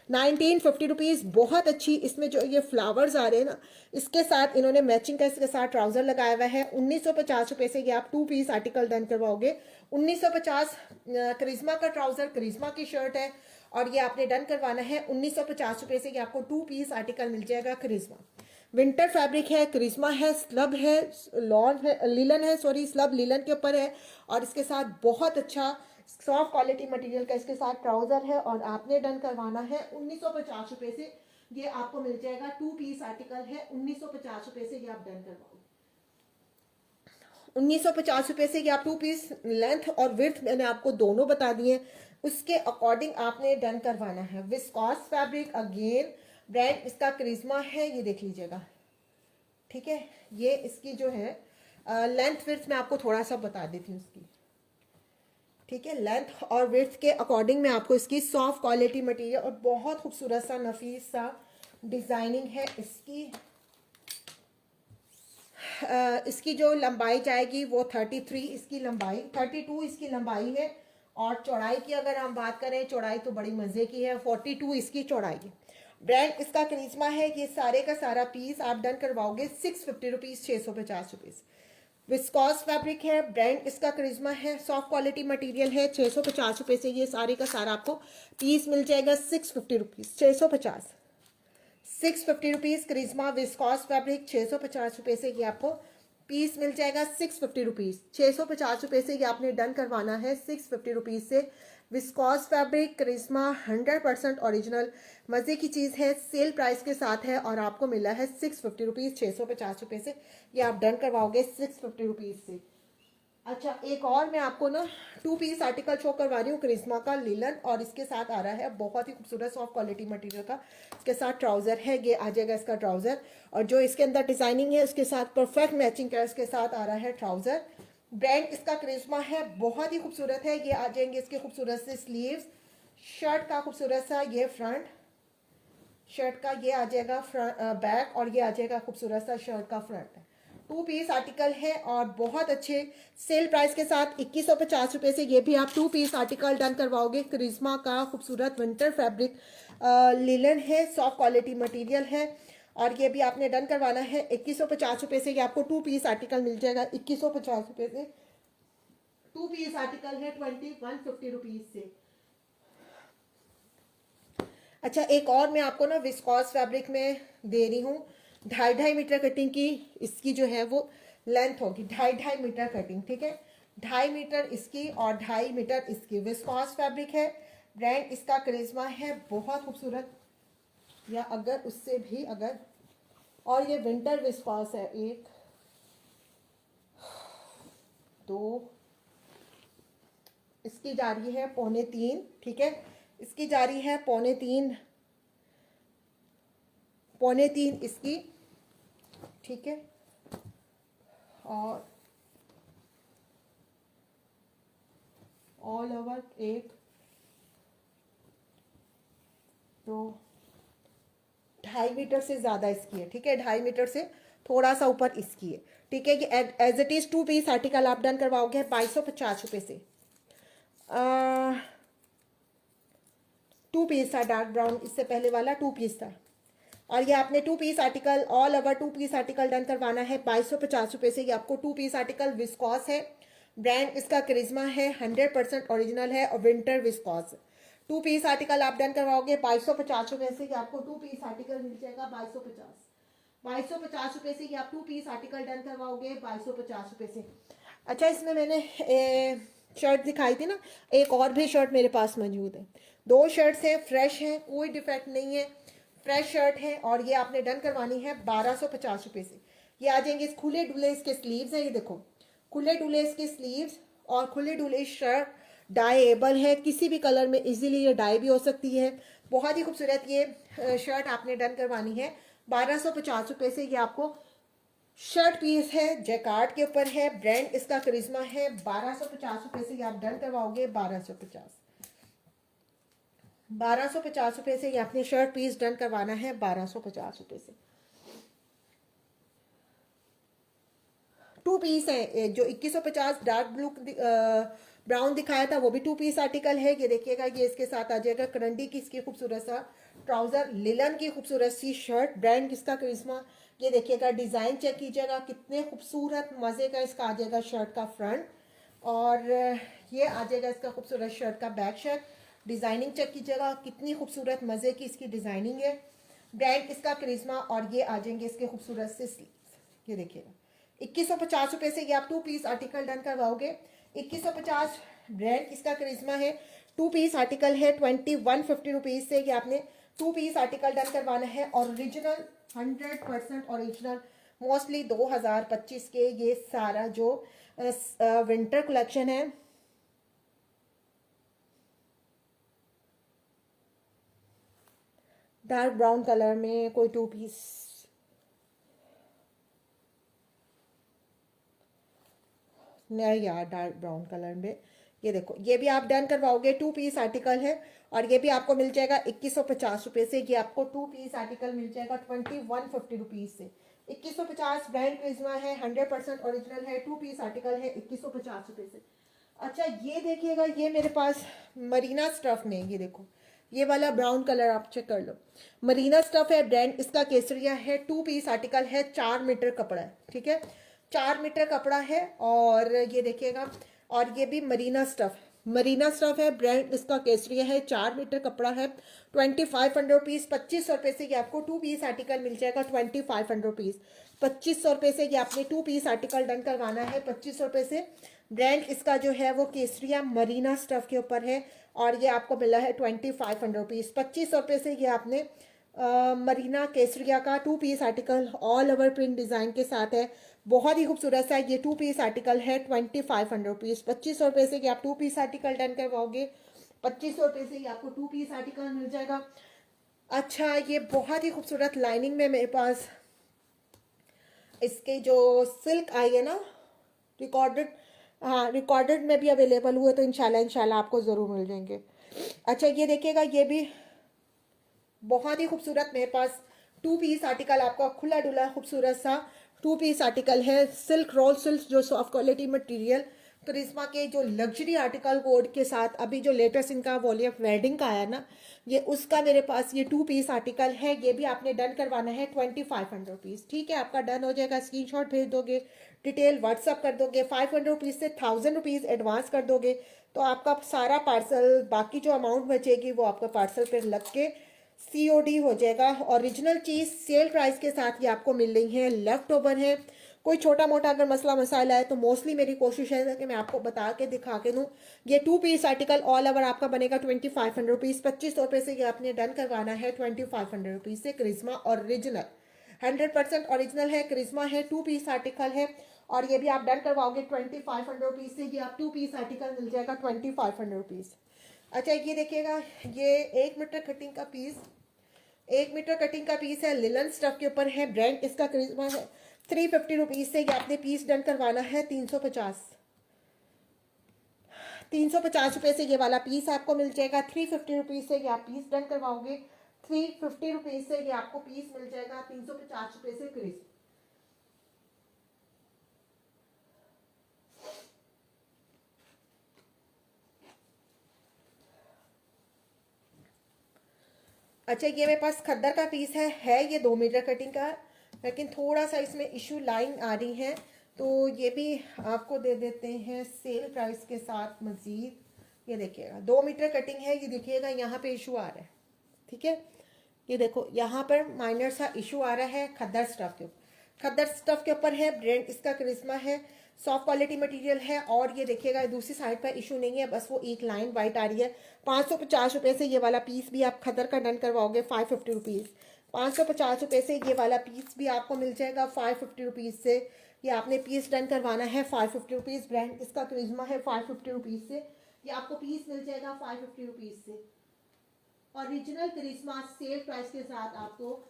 1950 रुपीज़। बहुत अच्छी इसमें जो ये फ्लावर्स आ रहे हैं ना, इसके साथ इन्होंने मैचिंग का इसके साथ ट्राउज़र लगाया हुआ है। 1950 रुपये से ये आप 2 पीस आर्टिकल डन करवाओगे। 1950 करिश्मा का ट्राउज़र, करिश्मा की शर्ट है, और ये आपने डन करवाना है 1950 रुपये से, ये आपको 2 पीस आर्टिकल मिल जाएगा। करिश्मा विंटर फैब्रिक है, करिश्मा है, स्लब है, लॉन है, लिलन है, सॉरी स्लब लिलन के ऊपर है, और इसके साथ बहुत अच्छा सॉफ्ट क्वालिटी मटेरियल का इसके साथ ट्राउज़र है, और आपने डन करवाना है 1950 रुपये से, ये आपको मिल जाएगा 2 पीस आर्टिकल है 1950 रुपये से, ये आप डन करवाओ 1950 रुपये से, ये आप 2 पीस। लेंथ और विड्थ मैंने आपको दोनों बता दिए, उसके अकॉर्डिंग आपने डन करवाना है। विस्कॉस फैब्रिक अगेन ब्रांड इसका करिश्मा है, ये देख लीजिएगा, ठीक है। ये इसकी जो है लेंथ विड्थ मैं आपको थोड़ा सा बता देती हूँ इसकी, ठीक है। लेंथ और विड्थ के अकॉर्डिंग मैं आपको इसकी सॉफ्ट क्वालिटी मटेरियल, और बहुत खूबसूरत सा नफीस सा डिज़ाइनिंग है इसकी। इसकी जो लंबाई जाएगी वो 33 इसकी लंबाई, 32 इसकी लंबाई है, और चौड़ाई की अगर हम बात करें, चौड़ाई तो बड़ी मज़े की है, 42 इसकी चौड़ाई है। ब्रांड इसका करिश्मा है। ये सारे का सारा पीस आप डन करवाओगे 650 रुपीज़, 650 रुपीज़। विस्कॉस फैब्रिक है, ब्रांड इसका करिश्मा है, सॉफ्ट क्वालिटी मटेरियल है, 650 रुपये से ये सारे का सारा आपको पीस मिल जाएगा 650 रुपीज़, 650, 650 रुपीज़। करिश्मा विस्कॉस फैब्रिक 650 रुपये से ये आपको पीस मिल जाएगा 650 रुपीज़, 650 रुपये से ये आपने डन करवाना है 650 रुपीज़ से। विस्कॉस फैब्रिक करिश्मा 100% ओरिजिनल मज़े की चीज़ है, सेल प्राइस के साथ है और आपको मिला है 650 रुपीज़, 650 रुपये से ये आप डन करवाओगे 650 रुपीज़ से। अच्छा, एक और मैं आपको ना 2 पीस आर्टिकल शो करवा रही हूँ करिश्मा का लिलन, और इसके साथ आ रहा है बहुत ही खूबसूरत सॉफ्ट क्वालिटी मटेरियल का, इसके साथ ट्राउजर है, ये आ जाएगा इसका ट्राउजर, और जो इसके अंदर डिजाइनिंग है उसके साथ परफेक्ट मैचिंग का इसके साथ आ रहा है ट्राउजर। ब्रांड इसका करिश्मा है, बहुत ही खूबसूरत है। ये आ जाएंगे इसके खूबसूरत से स्लीव्स, शर्ट का खूबसूरत सा ये फ्रंट, शर्ट का ये आ जाएगा बैक, और ये आ जाएगा खूबसूरत सा शर्ट का फ्रंट। 2 पीस आर्टिकल है और बहुत अच्छे सेल प्राइस के साथ 2150 रुपये से ये भी आप 2 पीस आर्टिकल डन करवाओगे। करिश्मा का खूबसूरत विंटर फैब्रिक लिलन है, सॉफ्ट क्वालिटी मटेरियल है, और ये भी आपने डन करवाना है 2150 रुपये से। ये आपको 2 पीस आर्टिकल मिल जाएगा 2150 रुपये से। 2 पीस आर्टिकल है 2150 रुपीज़ से। अच्छा, एक और मैं आपको ना विस्कॉस फैब्रिक में दे रही हूँ, 2.5 मीटर कटिंग की इसकी जो है वो लेंथ होगी, 2.5 मीटर कटिंग, ठीक है, 2.5 मीटर इसकी और 2.5 मीटर इसकी। विस्कॉस फैब्रिक है, ब्रांड इसका करिश्मा है, बहुत खूबसूरत, या अगर उससे भी अगर, और ये विंटर विस्कॉस है, 1 2, इसकी जा रही है 3.25, ठीक है, इसकी जा रही है 3.25, 3.25 इसकी, ठीक है, और ऑल ओवर 1 2, 2.5 मीटर से ज़्यादा इसकी है, ठीक है, 2.5 मीटर से थोड़ा सा ऊपर इसकी है, ठीक है। कि as it is 2 piece article आप डन करवाओगे 2250 रुपये से। 2 पीस था डार्क ब्राउन, इससे पहले वाला 2 पीस था, और ये आपने 2 piece article all over 2 piece article done करवाना है 2250 रुपये से। ये आपको 2 पीस आर्टिकल विस्कॉस है, ब्रांड इसका करिश्मा है, 100% ओरिजिनल है और विंटर विस्कॉस। 2 पीस आर्टिकल आप डन करवाओगे 2250 रुपये से। कि आपको 2 पीस आर्टिकल मिल जाएगा 2250 रुपये से। कि आप 2 पीस आर्टिकल डन करवाओगे 2250 रुपये से। अच्छा, इसमें मैंने शर्ट दिखाई थी ना, एक और भी शर्ट मेरे पास मौजूद है, 2 शर्ट्स हैं, फ्रेश हैं, कोई डिफेक्ट नहीं है, फ्रेश शर्ट है, और ये आपने डन करवानी है 1250 रुपये से। ये आ जाएंगे इस खुले डुले, इसके स्लीव्स हैं, ये देखो खुले डुले इसके स्लीव्स, और खुले डुले शर्ट डाइएबल है, किसी भी कलर में इजीली ये डाई भी हो सकती है। बहुत ही खूबसूरत ये शर्ट आपने डन करवानी है 1250 रुपये से। ये आपको शर्ट पीस है, जैकार्ड के ऊपर है, ब्रांड इसका करिश्मा है, 1250 रुपये से ये आप डन करवाओगे 1250 रुपये से। ये आपने शर्ट पीस डन करवाना है 1250 रुपये से। 2 पीस है, जो 2150 डार्क ब्लू ब्राउन दिखाया था वो भी 2 पीस आर्टिकल है। ये देखिएगा, ये इसके साथ आ जाएगा करंडी की इसकी खूबसूरत सा ट्राउजर, लिलन की खूबसूरत सी शर्ट, ब्रांड इसका करिश्मा। ये देखिएगा, डिजाइन चेक कीजिएगा, कितने खूबसूरत मजे का इसका आ जाएगा शर्ट का फ्रंट, और ये आ जाएगा इसका खूबसूरत शर्ट का बैक शर्ट। डिजाइनिंग चेक कीजिएगा, कितनी खूबसूरत मजे की इसकी डिजाइनिंग है, ब्रांड इसका करिश्मा, और ये आ जाएंगे इसके खूबसूरत से स्लीव्स। ये देखिएगा 2150 रुपये से ये आप 2 पीस आर्टिकल डन करवाओगे 2150, ब्रांड इसका करिश्मा है। 2 पीस आर्टिकल है 2150 रुपीज़ से। ये आपने 2 पीस आर्टिकल डन करवाना है, ओरिजिनल 100% ओरिजिनल, मोस्टली 2025 के ये सारा जो विंटर कलेक्शन है। डार्क ब्राउन कलर में कोई 2 पीस, नहीं यार, डार्क ब्राउन कलर में, ये देखो, ये भी आप डन करवाओगे 2 पीस आर्टिकल है, और ये भी आपको मिल जाएगा 2150 रुपये से। ये आपको 2 पीस आर्टिकल मिल जाएगा 2150 रुपीज़ से। 2150, ब्रांड करिश्मा है, 100% ओरिजिनल है, 2 पीस आर्टिकल है 2150 रुपये से। अच्छा, ये देखिएगा, ये मेरे पास मरीना स्टफ में, ये देखो, ये वाला ब्राउन कलर आप चेक कर लो, मरीना स्टफ है, ब्रांड इसका केसरिया है, 2 पीस आर्टिकल है, 4 मीटर कपड़ा है, ठीक है, 4 मीटर कपड़ा है, और ये देखिएगा, और ये भी मरीना स्टफ, मरीना स्टफ है, ब्रांड इसका केसरिया है, 4 मीटर कपड़ा है, 2500 रुपीज़। 2500 रुपये से ये आपको 2 पीस आर्टिकल मिल जाएगा, 2500 रुपीज़। 2500 रुपये से ये आपने 2 पीस आर्टिकल डन करवाना है, 2500 रुपये से। ब्रांड इसका जो है वो केसरिया मरीना स्टफ के ऊपर है और ये आपको मिला है 2500 रुपीज़। 2500 रुपये से ये आपने मरीना केसरिया का 2 piece article all over print design के साथ है, बहुत ही खूबसूरत सा ये 2 पीस आर्टिकल है, 2500 रुपीज़। 2500 रुपये से कि आप 2 पीस आर्टिकल डन करवाओगे, 2500 रुपये से ये आपको 2 पीस आर्टिकल मिल जाएगा। अच्छा, ये बहुत ही खूबसूरत लाइनिंग में मेरे पास इसके जो सिल्क आई है ना, रिकॉर्डेड, हाँ रिकॉर्डेड में भी अवेलेबल हुए, तो इंशाल्लाह इंशाल्लाह आपको ज़रूर मिल जाएंगे। अच्छा, ये देखिएगा, ये भी बहुत ही खूबसूरत मेरे पास 2 पीस आर्टिकल आपका खुला डुला खूबसूरत सा 2 पीस आर्टिकल है, सिल्क रोल सिल्क जो सॉफ्ट क्वालिटी मटेरियल, करिश्मा के जो लग्जरी आर्टिकल कोड के साथ अभी जो लेटेस्ट इनका वॉल्यूम वेडिंग का आया ना, ये उसका मेरे पास ये 2 पीस आर्टिकल है। ये भी आपने डन करवाना है 2500 रुपीज़। ठीक है, आपका डन हो जाएगा, स्क्रीनशॉट भेज दोगे, डिटेल व्हाट्सअप कर दोगे, 500 रुपीज़ से 1000 रुपीज़ एडवांस कर दोगे, तो आपका सारा पार्सल, बाकी जो अमाउंट बचेगी वो आपका पार्सल पर लग के सीओडी हो जाएगा। ओरिजिनल चीज़ सेल प्राइस के साथ ये आपको मिल रही है, लेफ्ट ओवर है। कोई छोटा मोटा अगर मसला मसाला है तो मोस्टली मेरी कोशिश है कि मैं आपको बता के दिखा के दूँ। ये 2 पीस आर्टिकल ऑल ओवर आपका बनेगा 2500 रुपीज़। 2500 रुपये से ये आपने डन करवाना है 2500 रुपीज़ से। करिश्मा ओरिजिनल 100% ओरिजिनल है, करिश्मा है, 2 पीस आर्टिकल है और ये भी आप डन करवाओगे 2500 रुपीज़ से। ये आप 2 पीस आर्टिकल मिल जाएगा 2500 रुपीज़। अच्छा, ये देखिएगा, ये 1 मीटर कटिंग का पीस, 1 मीटर कटिंग का पीस है, लिलन स्टफ के ऊपर है, ब्रांड इसका करिश्मा है। 350 रुपीज़ से ये आपने पीस डन करवाना है 350 रुपये से ये वाला पीस आपको मिल जाएगा। 350 रुपीज़ से ये आप पीस डन करवाओगे, 350 रुपीज़ से ये आपको पीस मिल जाएगा 350 रुपये से करिश्मा। अच्छा, ये मेरे पास खद्दर का पीस है ये 2 मीटर कटिंग का, लेकिन थोड़ा सा इसमें इशू लाइन आ रही है, तो ये भी आपको दे देते हैं सेल प्राइस के साथ मज़ीद। ये देखिएगा 2 मीटर कटिंग है, ये देखिएगा यहाँ पे इशू आ रहा है, ठीक है, ये देखो यहाँ पर माइनर सा इशू आ रहा है खद्दर स्टफ के ऊपर। खद्दर स्टफ के ऊपर है, ब्रांड इसका करिश्मा है, सॉफ्ट क्वालिटी मटेरियल है। और ये देखिएगा दूसरी साइड पर इशू नहीं है, बस वो एक लाइन वाइट आ रही है। 550 रुपये से ये वाला पीस भी आप खद्दर का डन करवाओगे 550 रुपीज़। 550 रुपये से ये वाला पीस भी आपको मिल जाएगा 550 रुपीज़ से। ये आपने पीस डन करवाना है 550 रुपीज़, ब्रांड इसका करिश्मा है। 550 रुपीज़ से ये आपको पीस मिल जाएगा 550 रुपीज़ से। ओरिजिनल करिश्मा सेल प्राइस के साथ आपको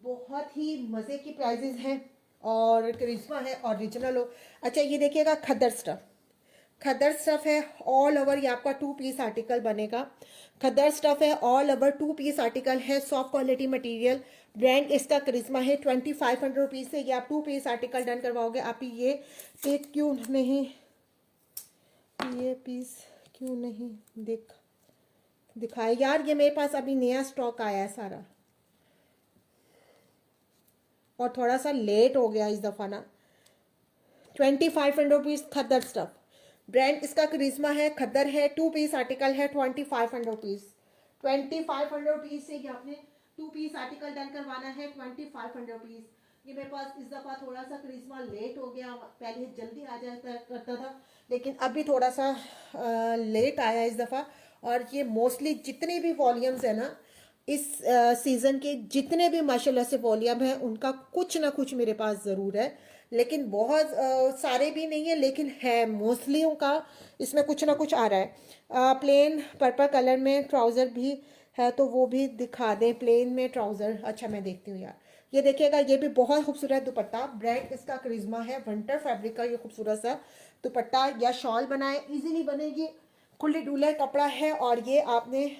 बहुत ही मज़े की प्राइजेज हैं और करिश्मा है ओरिजिनल हो। अच्छा, ये देखिएगा खद्दर स्टफ, खद्दर स्टफ है ऑल ओवर, ये आपका 2 पीस आर्टिकल बनेगा। खद्दर स्टफ है ऑल ओवर, 2 पीस आर्टिकल है, सॉफ्ट क्वालिटी मटेरियल, ब्रांड इसका करिश्मा है। 2500 रुपीज़ से ये आप 2 पीस आर्टिकल डन करवाओगे। आप ये एक क्यों नहीं, ये पीस क्यों नहीं दिखाए यार, ये मेरे पास अभी नया स्टॉक आया है सारा और थोड़ा सा लेट हो गया इस दफ़ा ना। 2500 रुपीज़ खद्दर स्टफ, ब्रांड इसका करिश्मा है, खद्दर है, 2 पीस आर्टिकल है। 2500 रुपीज़, 2500 रुपीज़ से ये आपने 2 पीस आर्टिकल डन करवाना है 2500 रुपीज़। ये मेरे पास इस दफ़ा थोड़ा सा करिश्मा लेट हो गया, पहले जल्दी आ जाता करता था, लेकिन अभी थोड़ा सा लेट आया इस दफ़ा। और ये मोस्टली जितने भी वॉल्यूम्स है ना इस सीज़न के, जितने भी माशाल्लाह से वॉल्यूम है, उनका कुछ ना कुछ मेरे पास ज़रूर है, लेकिन बहुत सारे भी नहीं है, लेकिन है मोस्टली उनका इसमें कुछ ना कुछ आ रहा है। प्लेन पर्पल कलर में ट्राउज़र भी है, तो वो भी दिखा दें प्लेन में ट्राउज़र। अच्छा, मैं देखती हूँ यार, ये देखिएगा, ये भी बहुत खूबसूरत दुपट्टा, ब्रांड इसका करिश्मा है, विंटर फैब्रिक का ये खूबसूरत सा दुपट्टा या शॉल बनाए इजीली बनेगी, खुली डुला कपड़ा है। और ये आपने,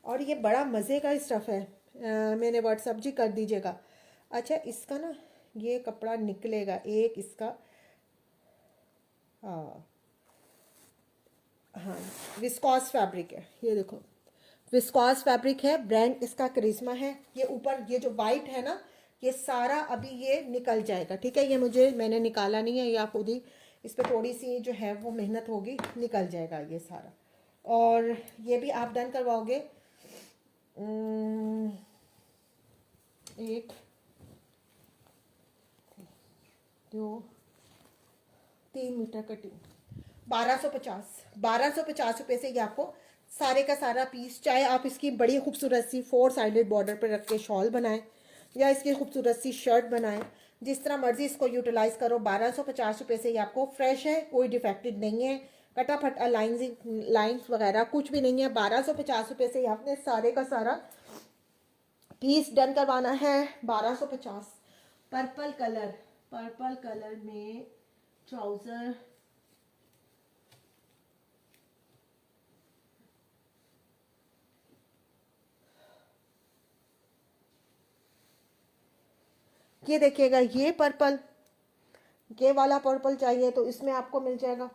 और ये बड़ा मज़े का स्टफ़ है, मैंने व्हाट्सअप जी कर दीजिएगा। अच्छा, इसका ना ये कपड़ा निकलेगा एक इसका, हाँ हाँ, विस्कॉस फैब्रिक है, ये देखो विस्कॉस फैब्रिक है, ब्रांड इसका करिश्मा है। ये ऊपर ये जो वाइट है ना, ये सारा अभी ये निकल जाएगा, ठीक है, ये मैंने निकाला नहीं है, ये आप खुद ही इस पर थोड़ी सी जो है वो मेहनत होगी, निकल जाएगा ये सारा। और ये भी आप डन करवाओगे। एक, दो, 3 मीटर कटिंग, 1250 रुपये से ये आपको सारे का सारा पीस, चाहे आप इसकी बड़ी खूबसूरत सी 4 साइडेड बॉर्डर पर रख के शॉल बनाएं या इसकी खूबसूरत सी शर्ट बनाएं, जिस तरह मर्जी इसको यूटिलाइज करो। 1250 रुपये से ये आपको फ्रेश है, कोई डिफेक्टेड नहीं है, कटा फटा लाइन्स वगैरह कुछ भी नहीं है। 1250 रुपये से आपने सारे का सारा पीस डन करवाना है। 1250। पर्पल कलर में ट्राउजर, ये देखिएगा, ये पर्पल, ये वाला पर्पल चाहिए तो इसमें आपको मिल जाएगा,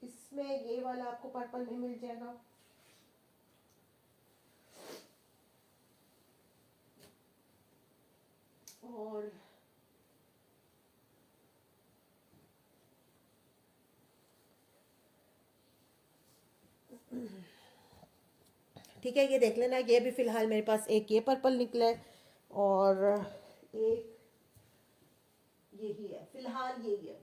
इसमें ये वाला आपको पर्पल में मिल जाएगा। और ठीक है, ये देख लेना, ये भी फिलहाल मेरे पास एक ये पर्पल निकला है और एक यही है, फिलहाल यही है,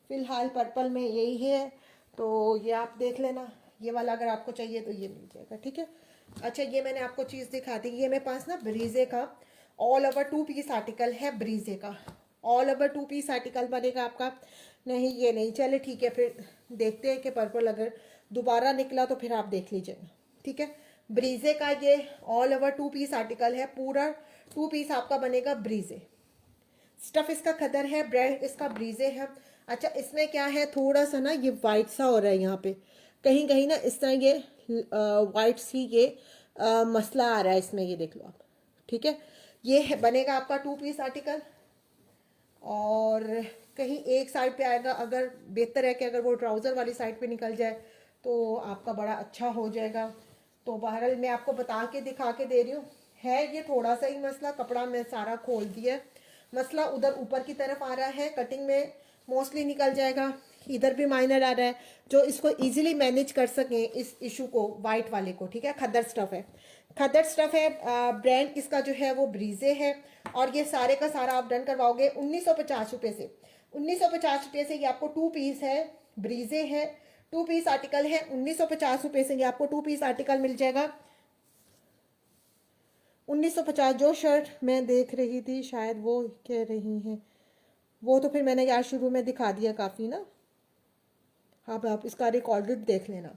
फिलहाल पर्पल में यही है। तो ये आप देख लेना, ये वाला अगर आपको चाहिए तो ये मिल जाएगा, ठीक है। अच्छा, ये मैंने आपको चीज़ दिखा दी, ये मेरे पास ना ब्रीजे का ऑल ओवर 2 पीस आर्टिकल है, ब्रीजे का ऑल ओवर 2 पीस आर्टिकल बनेगा आपका। नहीं ये नहीं, चले ठीक है, फिर देखते हैं कि पर्पल अगर दोबारा निकला तो फिर आप देख लीजिएगा, ठीक है। ब्रीजे का ये ऑल ओवर 2 पीस आर्टिकल है, पूरा 2 पीस आपका बनेगा ब्रीजे। स्टफ इसका खदर है, ब्रांड इसका ब्रीजे है। अच्छा, इसमें क्या है, थोड़ा सा ना ये वाइट सा हो रहा है यहाँ पे, कहीं कहीं ना इस तरह ये वाइट सी ये मसला आ रहा है इसमें, ये देख लो आप, ठीक है। ये है, बनेगा आपका 2 पीस आर्टिकल और कहीं एक साइड पे आएगा, अगर बेहतर है कि अगर वो ट्राउज़र वाली साइड पे निकल जाए तो आपका बड़ा अच्छा हो जाएगा। तो बहरहाल मैं आपको बता के दिखा के दे रही हूँ, है ये थोड़ा सा ही मसला, कपड़ा मैं सारा खोल दिया, मसला उधर ऊपर की तरफ आ रहा है, कटिंग में मोस्टली निकल जाएगा, इधर भी माइनर आ रहा है। जो इसको इजीली मैनेज कर सकें इस इशू को, वाइट वाले को, ठीक है, खद्दर स्टफ है, खद्दर स्टफ है, ब्रांड इसका जो है वो ब्रीजे है। और ये सारे का सारा आप डन करवाओगे 1950 रुपये से। 1950 रुपये से ये आपको 2 पीस है, ब्रीजे है, 2 पीस आर्टिकल है। 1950 रुपये से ये आपको 2 पीस आर्टिकल मिल जाएगा। 1950। जो शर्ट मैं देख रही थी शायद वो कह रही हैं, वो तो फिर मैंने यार शुरू में दिखा दिया काफ़ी ना। हाँ, आप इसका रिकॉर्डेड देख लेना,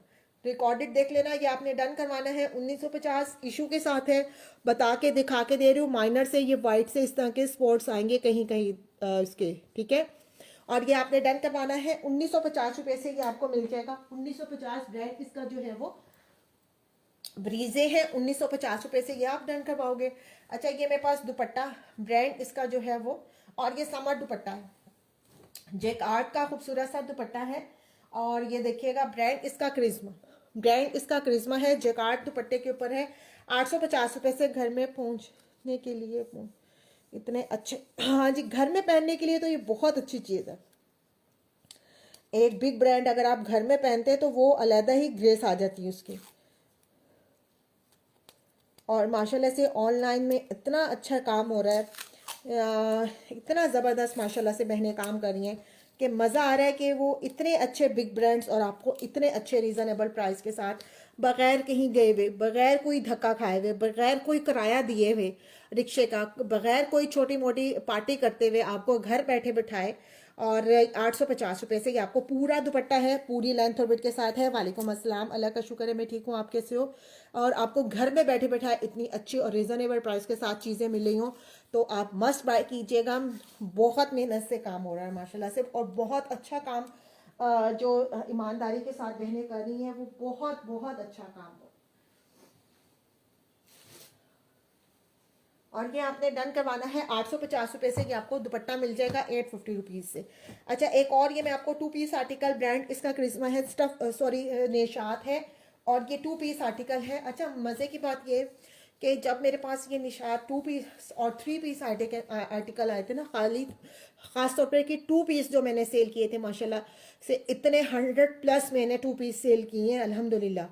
रिकॉर्डेड देख लेना। ये आपने डन करवाना है 1950, इशू के साथ है, बता के दिखा के दे रही हूँ। माइनर से ये वाइट से इस तरह के स्पॉट्स आएंगे कहीं कहीं इसके, ठीक है। और ये आपने डन करवाना है 1950 रुपये से, ये आपको मिल जाएगा 1950। ब्रांड इसका जो है वो ब्रीजे है, 1950 रुपये से ये आप डन करवाओगे। अच्छा, ये मेरे पास दुपट्टा, ब्रांड इसका जो है वो, और ये समर दुपट्टा है, जेकार्ड का खूबसूरत सा दुपट्टा है। और ये देखिएगा, ब्रांड इसका क्रिज्मा, ब्रांड इसका क्रिज्मा है, जेकार्ड दुपट्टे के ऊपर है। 850 रुपये से घर में पहुंचने के लिए इतने अच्छे, हाँ जी, घर में पहनने के लिए तो ये बहुत अच्छी चीज़ है। एक बिग ब्रांड अगर आप घर में पहनते हैं तो वो अलहदा ही ग्रेस आ जाती है उसकी। और माशाल्लाह से ऑनलाइन में इतना अच्छा काम हो रहा है, इतना ज़बरदस्त माशाल्लाह से बहनें काम कर रही हैं कि मज़ा आ रहा है कि वो इतने अच्छे बिग ब्रांड्स और आपको इतने अच्छे रीज़नेबल प्राइस के साथ, बग़ैर कहीं गए हुए, बग़ैर कोई धक्का खाए हुए, बग़ैर कोई किराया दिए हुए रिक्शे का, बग़ैर कोई छोटी मोटी पार्टी करते हुए आपको घर बैठे बिठाए। और 850 रुपये से ये आपको पूरा दुपट्टा है, पूरी लेंथ और विड्थ के साथ है। वालेकुम अस्सलाम, अल्लाह का शुक्र है मैं ठीक हूँ, आप कैसे हो। और आपको घर में बैठे बैठाए इतनी अच्छी और रीज़नेबल प्राइस के साथ चीज़ें मिल रही हों तो आप मस्ट बाय कीजिएगा। बहुत मेहनत से काम हो रहा है माशाल्लाह से, और बहुत अच्छा काम जो ईमानदारी के साथ बहनें कर रही हैं वो बहुत बहुत अच्छा काम हो। और ये आपने डन करवाना है 850 रुपये से, ये आपको दुपट्टा मिल जाएगा 850 रुपीज़ से। अच्छा, एक और ये मैं आपको 2 पीस आर्टिकल, ब्रांड इसका क्रिस्मा है, स्टफ सॉरी नेशात है, और ये 2 पीस आर्टिकल है। अच्छा, मज़े की बात ये कि जब मेरे पास ये निशात 2 पीस और 3 पीस आर्टिकल आए थे ना, ख़ास तौर पर कि 2 पीस जो मैंने सेल किए थे माशाल्लाह से, इतने 100+ मैंने 2 पीस सेल किए हैं अल्हम्दुलिल्लाह।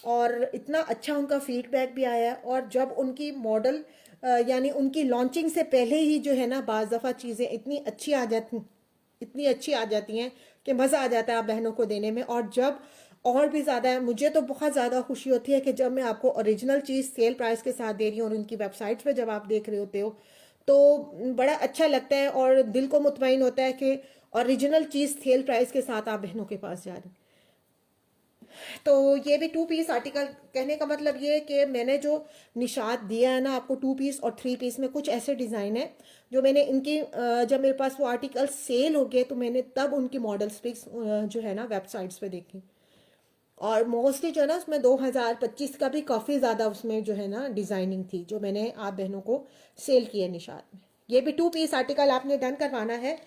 और इतना अच्छा उनका फीडबैक भी आया है। और जब उनकी मॉडल यानी उनकी लॉन्चिंग से पहले ही जो है ना, बाज़ दफ़ा चीज़ें इतनी अच्छी आ जाती हैं कि मज़ा आ जाता है आप बहनों को देने में। और जब और भी ज़्यादा है, मुझे तो बहुत ज़्यादा खुशी होती है कि जब मैं आपको ओरिजिनल चीज़ सेल प्राइस के साथ दे रही हूँ और उनकी वेबसाइट्स पे जब आप देख रहे होते हो तो बड़ा अच्छा लगता है और दिल को मुतमईन होता है कि ओरिजिनल चीज़ सेल प्राइस के साथ आप बहनों के पास जा रहे हैं। तो ये भी 2 पीस आर्टिकल, कहने का मतलब ये है कि मैंने जो निशात दिया है ना आपको 2 पीस और 3 पीस में, कुछ ऐसे डिज़ाइन है जो मैंने इनकी जब मेरे पास वो आर्टिकल सेल हो गए तो मैंने तब उनकी मॉडल्स पिक्स जो है ना वेबसाइट्स पे देखी। और मोस्टली जो है ना उसमें 2025 का भी काफ़ी ज़्यादा उसमें जो है ना डिज़ाइनिंग थी जो मैंने आप बहनों को सेल किया निशात में। ये भी 2 पीस आर्टिकल आपने डन करवाना है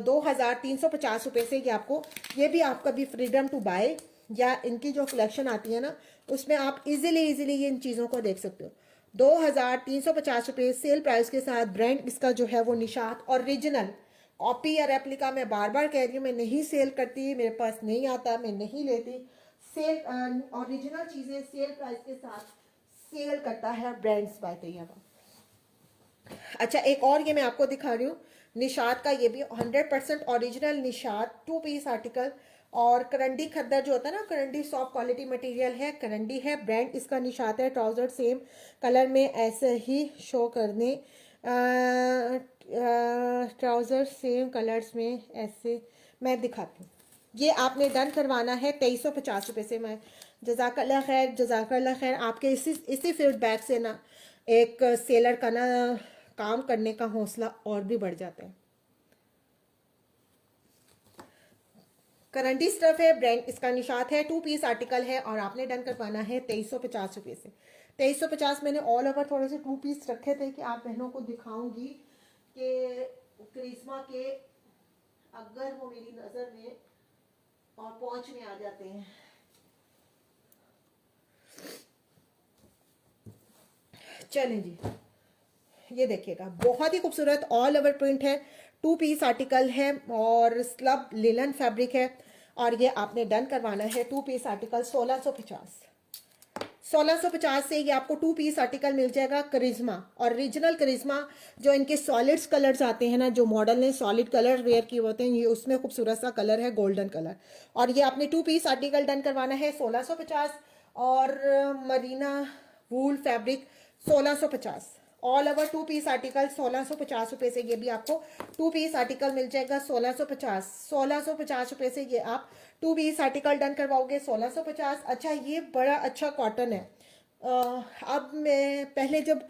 2350 रुपये से। ये आपको, ये भी आपका भी फ्रीडम टू बाय या इनकी जो कलेक्शन आती है ना उसमें आप इजीली ये इन चीज़ों को देख सकते हो। 2350 रुपये सेल प्राइस के साथ ब्रांड इसका जो है वो निशात ओरिजिनल। कॉपी या रेप्लिका मैं बार बार कह रही हूँ, मैं नहीं सेल करती, मेरे पास नहीं आता, मैं नहीं लेती। सेल ओरिजिनल चीज़ें सेल प्राइस के साथ सेल करता है ब्रांड्स बाय तैयबा। अच्छा, एक और ये मैं आपको दिखा रही हूँ निशात का, ये भी 100% ओरिजिनल निशात 2 पीस आर्टिकल। और करंडी खद्दर जो होता है ना, करंडी सॉफ्ट क्वालिटी मटेरियल है, करंडी है ब्रांड इसका निशात है। ट्राउजर सेम कलर में ऐसे ही शो करने, ट्राउजर सेम कलर्स में ऐसे मैं दिखाती हूँ। ये आपने डन करवाना है 2350 रुपये से। मैं जज़ाकल्लाह खैर, जज़ाकल्लाह खैर, आपके इसी फीडबैक से ना एक सेलर का ना काम करने का हौसला और भी बढ़ जाता है। करंटी स्टफ है ब्रांड इसका निशात है, 2 पीस आर्टिकल है और आपने डन करवाना है 2350 रुपये से। 2350 मैंने ऑल ओवर थोड़े से 2 पीस रखे थे कि आप बहनों को दिखाऊंगी कि करिश्मा के अगर वो मेरी नज़र में और पहुंच में आ जाते हैं। चलें जी, ये देखिएगा बहुत ही खूबसूरत ऑल ओवर प्रिंट है, 2 पीस आर्टिकल है और स्लब लिलन फैब्रिक है। और ये आपने डन करवाना है 2 पीस आर्टिकल 1650 से। ये आपको 2 पीस आर्टिकल मिल जाएगा करिश्मा, ओरिजिनल करिश्मा। जो इनके सॉलिड्स कलर्स आते हैं ना, जो मॉडल ने सॉलिड कलर वेयर किए होते हैं, ये उसमें खूबसूरत सा कलर है गोल्डन कलर। और ये आपने 2 पीस आर्टिकल डन करवाना है 1650। और merino wool fabric 1650, all over 2 piece article 1650 रुपये से। ये भी आपको 2 पीस आर्टिकल मिल जाएगा 1650 रुपये से। ये आप 2 पीस आर्टिकल डन करवाओगे 1650। अच्छा, ये बड़ा अच्छा कॉटन है। अब मैं पहले जब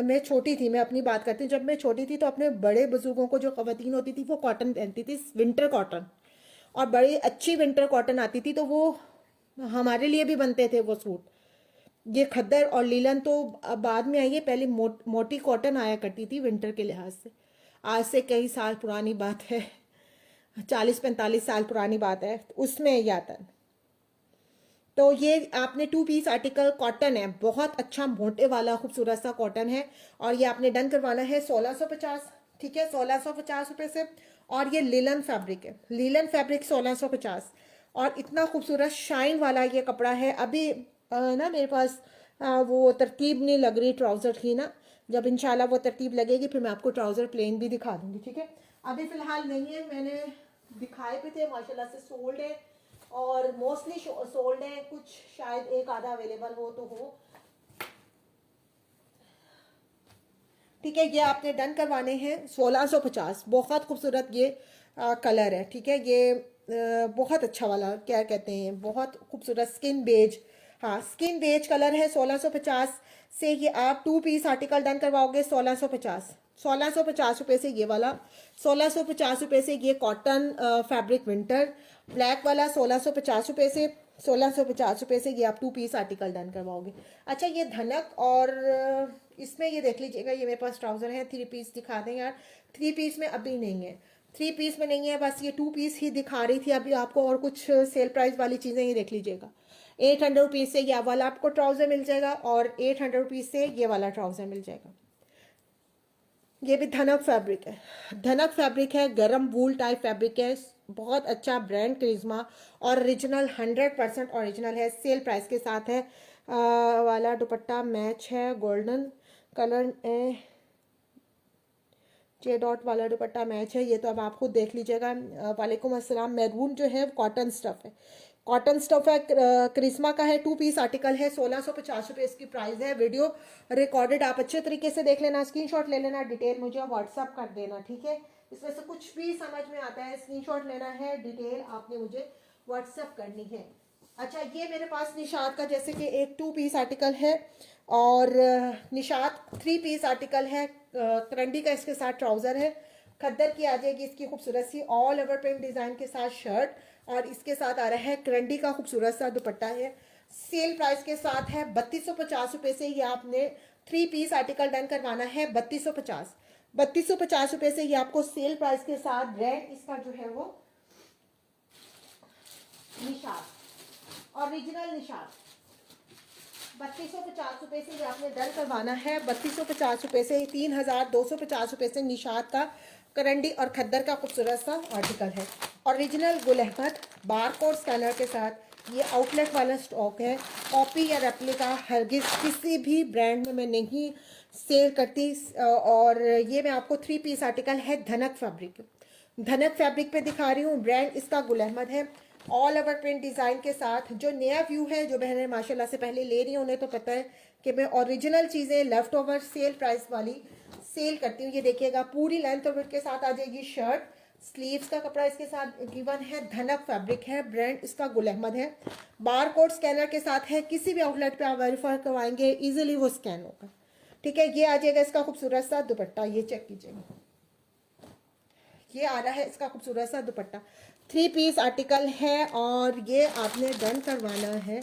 मैं छोटी थी, मैं अपनी बात करती हूँ, जब मैं छोटी थी तो अपने बड़े बुजुर्गों को, जो ख़वातीन होती थी वो कॉटन पहनती थी, विंटर कॉटन, और बड़ी अच्छी विंटर कॉटन आती थी तो वो हमारे लिए भी बनते थे वो सूट। ये खद्दर और लीलन तो अब बाद में आई है, पहले मोटी कॉटन आया करती थी विंटर के लिहाज से। आज से कई साल पुरानी बात है, 40-45 साल पुरानी बात है, उसमें ये आता है। तो ये आपने 2 पीस आर्टिकल कॉटन है, बहुत अच्छा मोटे वाला खूबसूरत सा कॉटन है। और ये आपने डन करवाना है 1650, ठीक है, 1650 रुपये से। और ये लिलन फैब्रिक है, लिलन फैब्रिक 1650। और इतना खूबसूरत शाइन वाला ये कपड़ा है। अभी ना मेरे पास वो तरतीब नहीं लग रही ट्राउज़र की ना, जब इंशाल्लाह वो तरतीब लगेगी फिर मैं आपको ट्राउज़र प्लेन भी दिखा दूंगी, ठीक है। अभी फ़िलहाल नहीं है, मैंने दिखाए भी थे माशाल्लाह से सोल्ड है और मोस्टली सोल्ड है, कुछ शायद एक आधा अवेलेबल हो तो हो, ठीक है। ये आपने डन करवाने हैं 1650। बहुत खूबसूरत ये कलर है, ठीक है। ये बहुत अच्छा वाला क्या कहते हैं, बहुत खूबसूरत स्किन बेज, हाँ स्किन बेज कलर है। 1650 से ये आप 2 पीस आर्टिकल डन करवाओगे 1650। 1650 रुपये से ये वाला, 1650 रुपये से ये कॉटन फैब्रिक विंटर ब्लैक वाला 1650 रुपये से। 1650 रुपये से ये आप 2 पीस आर्टिकल डन करवाओगे। अच्छा, ये धनक और इसमें ये देख लीजिएगा, ये मेरे पास ट्राउज़र है 3 पीस दिखा दें यार। 3 पीस में अभी नहीं है, 3 पीस में नहीं है, बस ये 2 पीस ही दिखा रही थी अभी आपको। और कुछ सेल प्राइस वाली चीज़ें ये देख लीजिएगा, 800 रुपीज़ से ये वाला आपको ट्राउज़र मिल जाएगा और 800 रुपीज़ से ये वाला ट्राउज़र मिल जाएगा। ये भी धनक फैब्रिक है, धनक फैब्रिक है, गरम वूल टाइप फैब्रिक है, बहुत अच्छा ब्रांड करिश्मा और ओरिजिनल 100% ओरिजिनल है। सेल प्राइस के साथ है। वाला दुपट्टा मैच है, गोल्डन कलर जे डॉट वाला दुपट्टा मैच है। ये तो अब आप खुद देख लीजिएगा। वालेकुम अस्सलाम। मैरून जो है कॉटन स्टफ है, कॉटन स्टफ है, करिश्मा का है, 2 पीस आर्टिकल है, 1650 रुपये इसकी प्राइस है। वीडियो रिकॉर्डेड आप अच्छे तरीके से देख लेना, स्क्रीनशॉट ले लेना, डिटेल मुझे व्हाट्सअप कर देना, ठीक है। इसमें से कुछ भी समझ में आता है स्क्रीनशॉट लेना है, डिटेल आपने मुझे व्हाट्सअप करनी है। अच्छा, ये मेरे पास निशात का जैसे कि एक 2 पीस आर्टिकल है और निशात 3 पीस आर्टिकल है। करंडी का इसके साथ ट्राउजर है, खद्दर की आ जाएगी इसकी खूबसूरत see all over print design के साथ शर्ट और इसके साथ आ रहा है करंडी का खूबसूरत सा दुपट्टा है। सेल प्राइस के साथ है 3250 रुपये से। ये आपने 3 पीस आर्टिकल डन करवाना है 3250 रुपये से। ये आपको सेल प्राइस के साथ ब्रांड इसका जो है वो निशात, ओरिजिनल निशात 3250 रुपये से ये आपने डन करवाना है। 3250 रुपये से 3250 रुपये से निशात का करंडी और खद्दर का खूबसूरत सा आर्टिकल है। Original Gul Ahmed bar code scanner के साथ ये आउटलेट वाला स्टॉक है। कॉपी या रेप्लिका हरगिज किसी भी ब्रांड में मैं नहीं सेल करती। और ये मैं आपको 3 पीस आर्टिकल है धनक फैब्रिक, धनक फैब्रिक पे दिखा रही हूँ। ब्रांड इसका गुल अहमद है, ऑल ओवर प्रिंट डिज़ाइन के साथ। जो नया व्यू है, जो बहनें माशाल्लाह से पहले ले रही हैं उन्हें तो पता है कि मैं ओरिजिनल चीज़ें लेफ्ट ओवर सेल प्राइस वाली सेल करती हूँ। ये देखिएगा पूरी लेंथ और विड्थ के साथ आ जाएगी शर्ट, स्लीव्स का कपड़ा इसके साथ गिवन है, धनक फैब्रिक है, ब्रांड इसका गुल अहमद है, बार कोड स्कैनर के साथ है। किसी भी आउटलेट पे आप वेरीफाई करवाएंगे इजीली वो स्कैन होगा, ठीक है। ये आ जाएगा इसका खूबसूरत सा दुपट्टा, ये चेक कीजिएगा, ये आ रहा है इसका खूबसूरत सा दुपट्टा। 3 पीस आर्टिकल है और ये आपने डन करवाना है।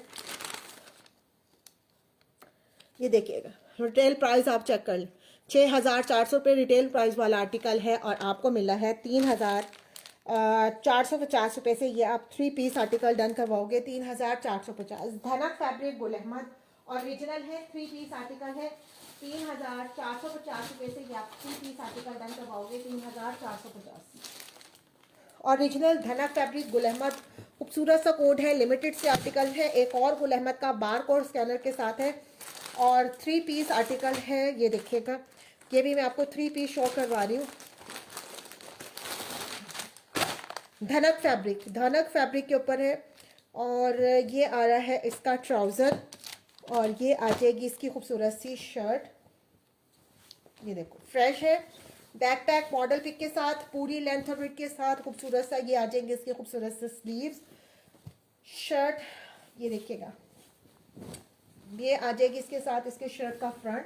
ये देखिएगा रिटेल प्राइस आप चेक कर लें, 6400 रुपये रिटेल प्राइस वाला आर्टिकल है और आपको मिला है 3450 रुपये से। ये आप 3 पीस आर्टिकल डन करवाओगे 3450। धनक फैब्रिक गुल अहमद ओरिजिनल है, 3 पीस आर्टिकल है 3450 रुपये से। ये आप 3 पीस आर्टिकल डन करवाओगे 3450। ओरिजिनल धनक फैब्रिक गुल अहमद खूबसूरत सा कोड है, लिमिटेड से आर्टिकल है। एक और गुल अहमद का बार कोड स्कैनर के साथ है और 3 पीस आर्टिकल है। ये देखिएगा, ये भी मैं आपको 3 पीस शो करवा रही हूँ। धनक फैब्रिक के ऊपर है और ये आ रहा है इसका ट्राउज़र और ये आ जाएगी इसकी खूबसूरत सी शर्ट। ये देखो फ्रेश है, बैक पैक मॉडल पिक के साथ पूरी लेंथ और विड्थ के साथ खूबसूरत सा ये आ जाएंगे इसके खूबसूरत से स्लीव्स, शर्ट। ये देखिएगा, ये आ जाएगी इसके साथ इसके शर्ट का फ्रंट।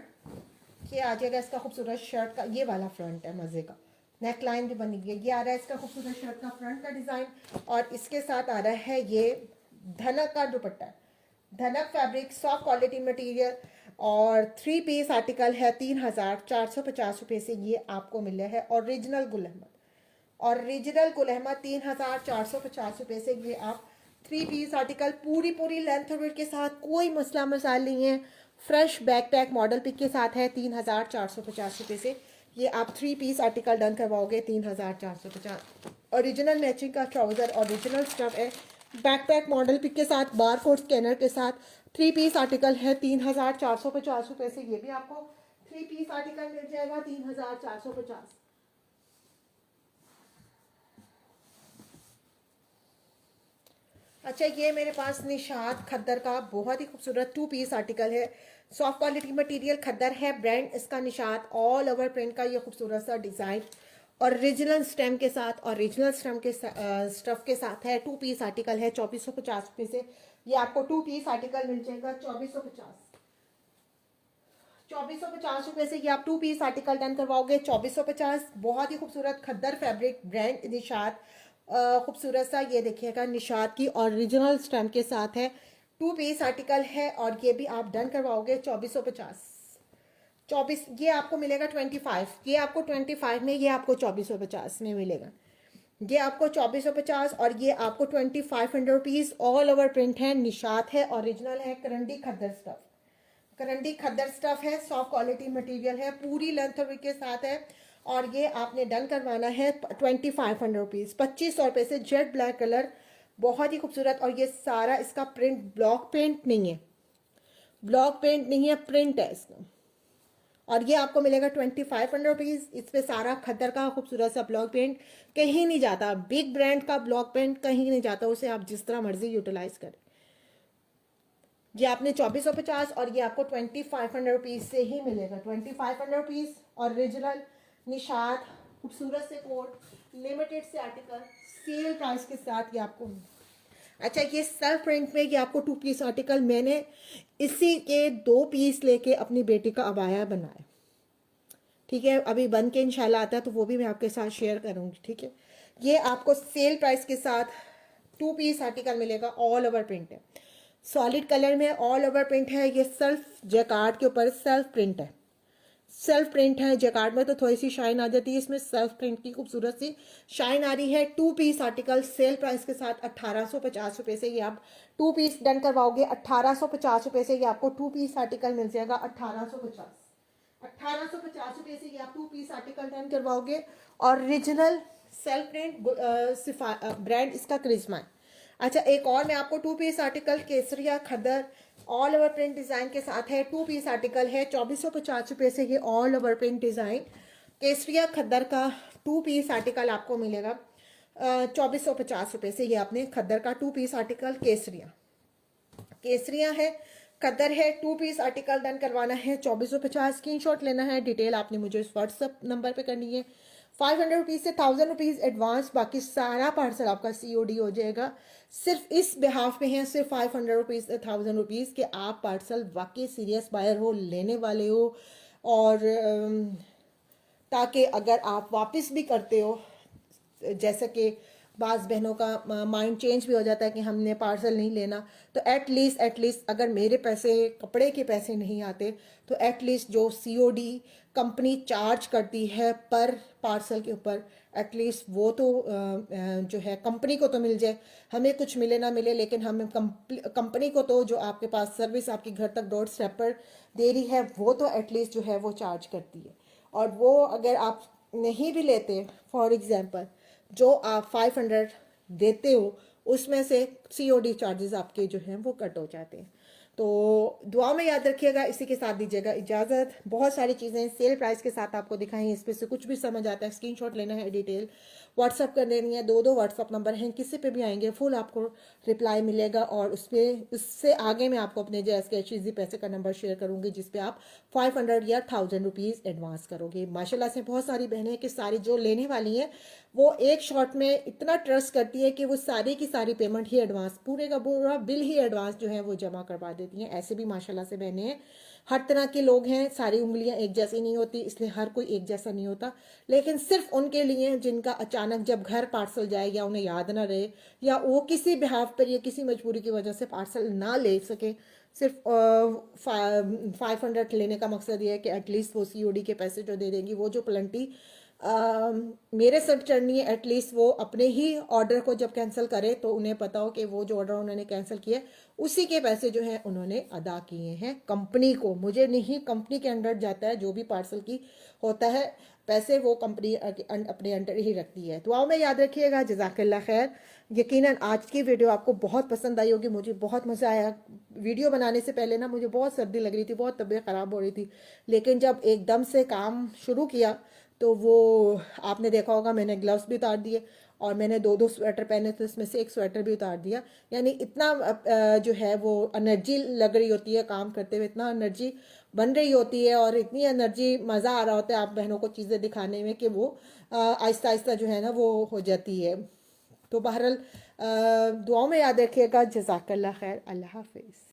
ये आ जाएगा इसका खूबसूरत शर्ट का ये वाला फ्रंट है, मज़े का नेक लाइन भी बनी हुई है। ये आ रहा है इसका खूबसूरत शर्ट का फ्रंट का डिज़ाइन और इसके साथ आ रहा है ये धनक का दुपट्टा, धनक फैब्रिक सॉफ्ट क्वालिटी मटेरियल और 3 पीस आर्टिकल है 3450 रुपये से। ये आपको मिला है ओरिजिनल गुल अहमद, ओरिजिनल गुल अहमद 3450 रुपये से। ये आप 3 पीस आर्टिकल पूरी लेंथ और विड्थ के साथ, कोई मसला मसाइल नहीं है, fresh back pack model pic के साथ है 3450 रुपये से। ये आप 3 पीस आर्टिकल डन करवाओगे 3450। ओरिजिनल मैचिंग का ट्राउज़र, ओरिजिनल स्टफ है, बैक पैक मॉडल पिक के साथ, बार कोड स्कैनर के साथ 3 पीस आर्टिकल है 3450 रुपये से। ये भी आपको 3 पीस आर्टिकल मिल जाएगा 3450। अच्छा, ये मेरे पास निशात खद्दर का बहुत ही खूबसूरत 2 पीस आर्टिकल है, सॉफ्ट क्वालिटी मटेरियल खद्दर है, ब्रांड इसका निशात, ऑल ओवर प्रिंट का ये खूबसूरत सा डिज़ाइन ओरिजिनल स्टेम के साथ, ओरिजिनल स्टेम के स्टफ के साथ है। 2 पीस आर्टिकल है 2450 रुपये से। ये आपको 2 पीस आर्टिकल मिल जाएगा 2450 रुपये से। ये आप 2 पीस आर्टिकल डन करवाओगे 2450। बहुत ही खूबसूरत खद्दर फैब्रिक, ब्रांड निशात, खूबसूरत सा ये देखिएगा निशात की ओरिजिनल स्टैम्प के साथ है। 2 पीस आर्टिकल है और ये भी आप डन करवाओगे 2450। ये आपको मिलेगा 25, ये आपको 25 में, ये आपको 2450 में मिलेगा। ये आपको 2450 और ये आपको 2500 रुपीज़। ऑल ओवर प्रिंट है, निशात है, ओरिजिनल है, करंडी खद्दर स्टफ, करंडी खद्दर स्टफ है, सॉफ्ट क्वालिटी मटेरियल है, पूरी लेंथ के साथ है। और ये आपने डन करवाना है 2500 रुपीज़, 2500 रुपये से। जेट ब्लैक कलर, बहुत ही खूबसूरत। और ये सारा इसका प्रिंट ब्लॉक पेंट नहीं है, ब्लॉक पेंट नहीं है, प्रिंट है इसका। और ये आपको मिलेगा 2500 रुपीज़। इस पे सारा खद्दर का खूबसूरत सा ब्लॉक पेंट, कहीं नहीं जाता, बिग ब्रांड का ब्लॉक पेंट कहीं नहीं जाता, उसे आप जिस तरह मर्जी यूटिलाइज करें। ये आपने 2450 और ये आपको 2500 रुपीज़ से ही मिलेगा। 2500 रुपीज़ ओरिजिनल निशात, खूबसूरत से कोट, लिमिटेड से आर्टिकल, सेल प्राइस के साथ ये आपको। अच्छा, ये सेल्फ प्रिंट में ये आपको 2 पीस आर्टिकल, मैंने इसी के 2 पीस लेके अपनी बेटी का अबाया बनाया। ठीक है, अभी बन के इंशाल्लाह आता है तो वो भी मैं आपके साथ शेयर करूँगी। ठीक है, ये आपको सेल प्राइस के साथ 2 पीस आर्टिकल मिलेगा। ऑल ओवर प्रिंट है, सॉलिड कलर में ऑल ओवर प्रिंट है। ये सेल्फ जैकार्ड के ऊपर सेल्फ प्रिंट है, सेल्फ प्रिंट है। जैकार्ड में तो थोड़ी सी शाइन आ जाती है, इसमें सेल्फ प्रिंट की खूबसूरत सी शाइन आ रही है। 2 पीस आर्टिकल सेल प्राइस के साथ 1850 रुपये से ये आप 2 पीस डन करवाओगे। 1850 रुपये से ये आपको 2 पीस आर्टिकल मिल जाएगा। 1850 रुपये से ये आप 2 पीस आर्टिकल डन करवाओगे। ओरिजिनल सेल्फ प्रिंट, ब्रांड इसका क्रिस्मा है। अच्छा, एक और मैं आपको 2 पीस आर्टिकल केसरिया खद्दर ऑल ओवर प्रिंट डिज़ाइन के साथ है। 2 पीस आर्टिकल है, 2450 रुपये से ये ऑल ओवर प्रिंट डिज़ाइन केसरिया खद्दर का 2 पीस आर्टिकल आपको मिलेगा। 2450 रुपये से ये आपने खद्दर का 2 पीस आर्टिकल केसरिया, केसरिया है, खद्दर है। 2 पीस आर्टिकल डन करवाना है 2450। स्क्रीनशॉट लेना है, डिटेल आपने मुझे इस व्हाट्सअप नंबर पे करनी है। 500 रुपीज़ से 1000 रुपीज़ एडवांस, बाकी सारा पार्सल आपका COD हो जाएगा। सिर्फ इस बिहाफ पे हैं, सिर्फ 500 रुपीज़ से 1000 रुपीज़ के आप पार्सल वाकई सीरियस बायर हो, लेने वाले हो। और ताकि अगर आप वापस भी करते हो, जैसे कि बाज़ बहनों का माइंड चेंज भी हो जाता है कि हमने पार्सल नहीं लेना, तो एटलीस्ट अगर मेरे पैसे, कपड़े के पैसे नहीं आते, तो एटलीस्ट जो COD कंपनी चार्ज करती है पर पार्सल के ऊपर, एटलीस्ट वो तो जो है कंपनी को तो मिल जाए। हमें कुछ मिले ना मिले, लेकिन हमें कंपनी को तो जो आपके पास सर्विस आपके घर तक डोर स्टेप पर दे रही है, वो तो एटलीस्ट जो है वो चार्ज करती है। और वो अगर आप नहीं भी लेते, फॉर एग्जांपल जो आप 500 देते हो, उसमें से COD चार्जेस आपके जो हैं वो कट हो जाते हैं। तो दुआ में याद रखिएगा। इसी के साथ दीजिएगा इजाज़त। बहुत सारी चीज़ें सेल प्राइस के साथ आपको दिखाई, इसमें से कुछ भी समझ आता है स्क्रीनशॉट लेना है, डिटेल व्हाट्सअप कर देनी है। 2 व्हाट्सअप नंबर हैं, किसी पे भी आएंगे फुल आपको रिप्लाई मिलेगा। और उस पर इससे आगे मैं आपको अपने जैस के चीज़ी पैसे का नंबर शेयर करूँगी, जिस पे आप 500 या 1000 रुपीज़ एडवांस करोगे। माशाल्लाह से बहुत सारी बहनें कि सारी जो लेने वाली हैं वो एक शॉट में इतना ट्रस्ट करती है कि वो सारी की सारी पेमेंट ही एडवांस, पूरे का पूरा बिल ही एडवांस जो है वो जमा करवा देती हैं। ऐसे भी माशाल्लाह से बहनें हैं, हर तरह के लोग हैं, सारी उंगलियां एक जैसी नहीं होती, इसलिए हर कोई एक जैसा नहीं होता। लेकिन सिर्फ उनके लिए जिनका अचानक जब घर पार्सल जाए या उन्हें याद ना रहे, या वो किसी बिहाफ पर या किसी मजबूरी की वजह से पार्सल ना ले सके, सिर्फ 500 लेने का मकसद ये है कि एटलीस्ट वो COD के पैसे जो दे देंगी, वो जो प्लेंटी मेरे सर चढ़नी है, एटलीस्ट वो अपने ही ऑर्डर को जब कैंसिल करे तो उन्हें पता हो कि वो जो ऑर्डर उन्होंने कैंसिल किया उसी के पैसे जो हैं उन्होंने अदा किए हैं कंपनी को। मुझे नहीं, कंपनी के अंडर जाता है जो भी पार्सल की होता है, पैसे वो कंपनी अपने अंडर ही रखती है। दुआओं में याद रखिएगा। जज़ाकल्लाह खैर। यकीनन आज की वीडियो आपको बहुत पसंद आई होगी, मुझे बहुत मज़ा आया। वीडियो बनाने से पहले ना मुझे बहुत सर्दी लग रही थी, बहुत तबीयत ख़राब हो रही थी, लेकिन जब एकदम से काम शुरू किया तो वो आपने देखा होगा मैंने ग्लव्स भी उतार दिए और मैंने 2 स्वेटर पहने थे, उसमें से एक स्वेटर भी उतार दिया। यानी इतना जो है वो एनर्जी लग रही होती है काम करते हुए, इतना एनर्जी बन रही होती है और इतनी एनर्जी, मज़ा आ रहा होता है आप बहनों को चीज़ें दिखाने में कि वो आहिस्ता आहिस्ता जो है ना वो हो जाती है। तो बहरहाल दुआओं में याद रखिएगा। जज़ाकल्लाह खैर। अल्लाह हाफिज़।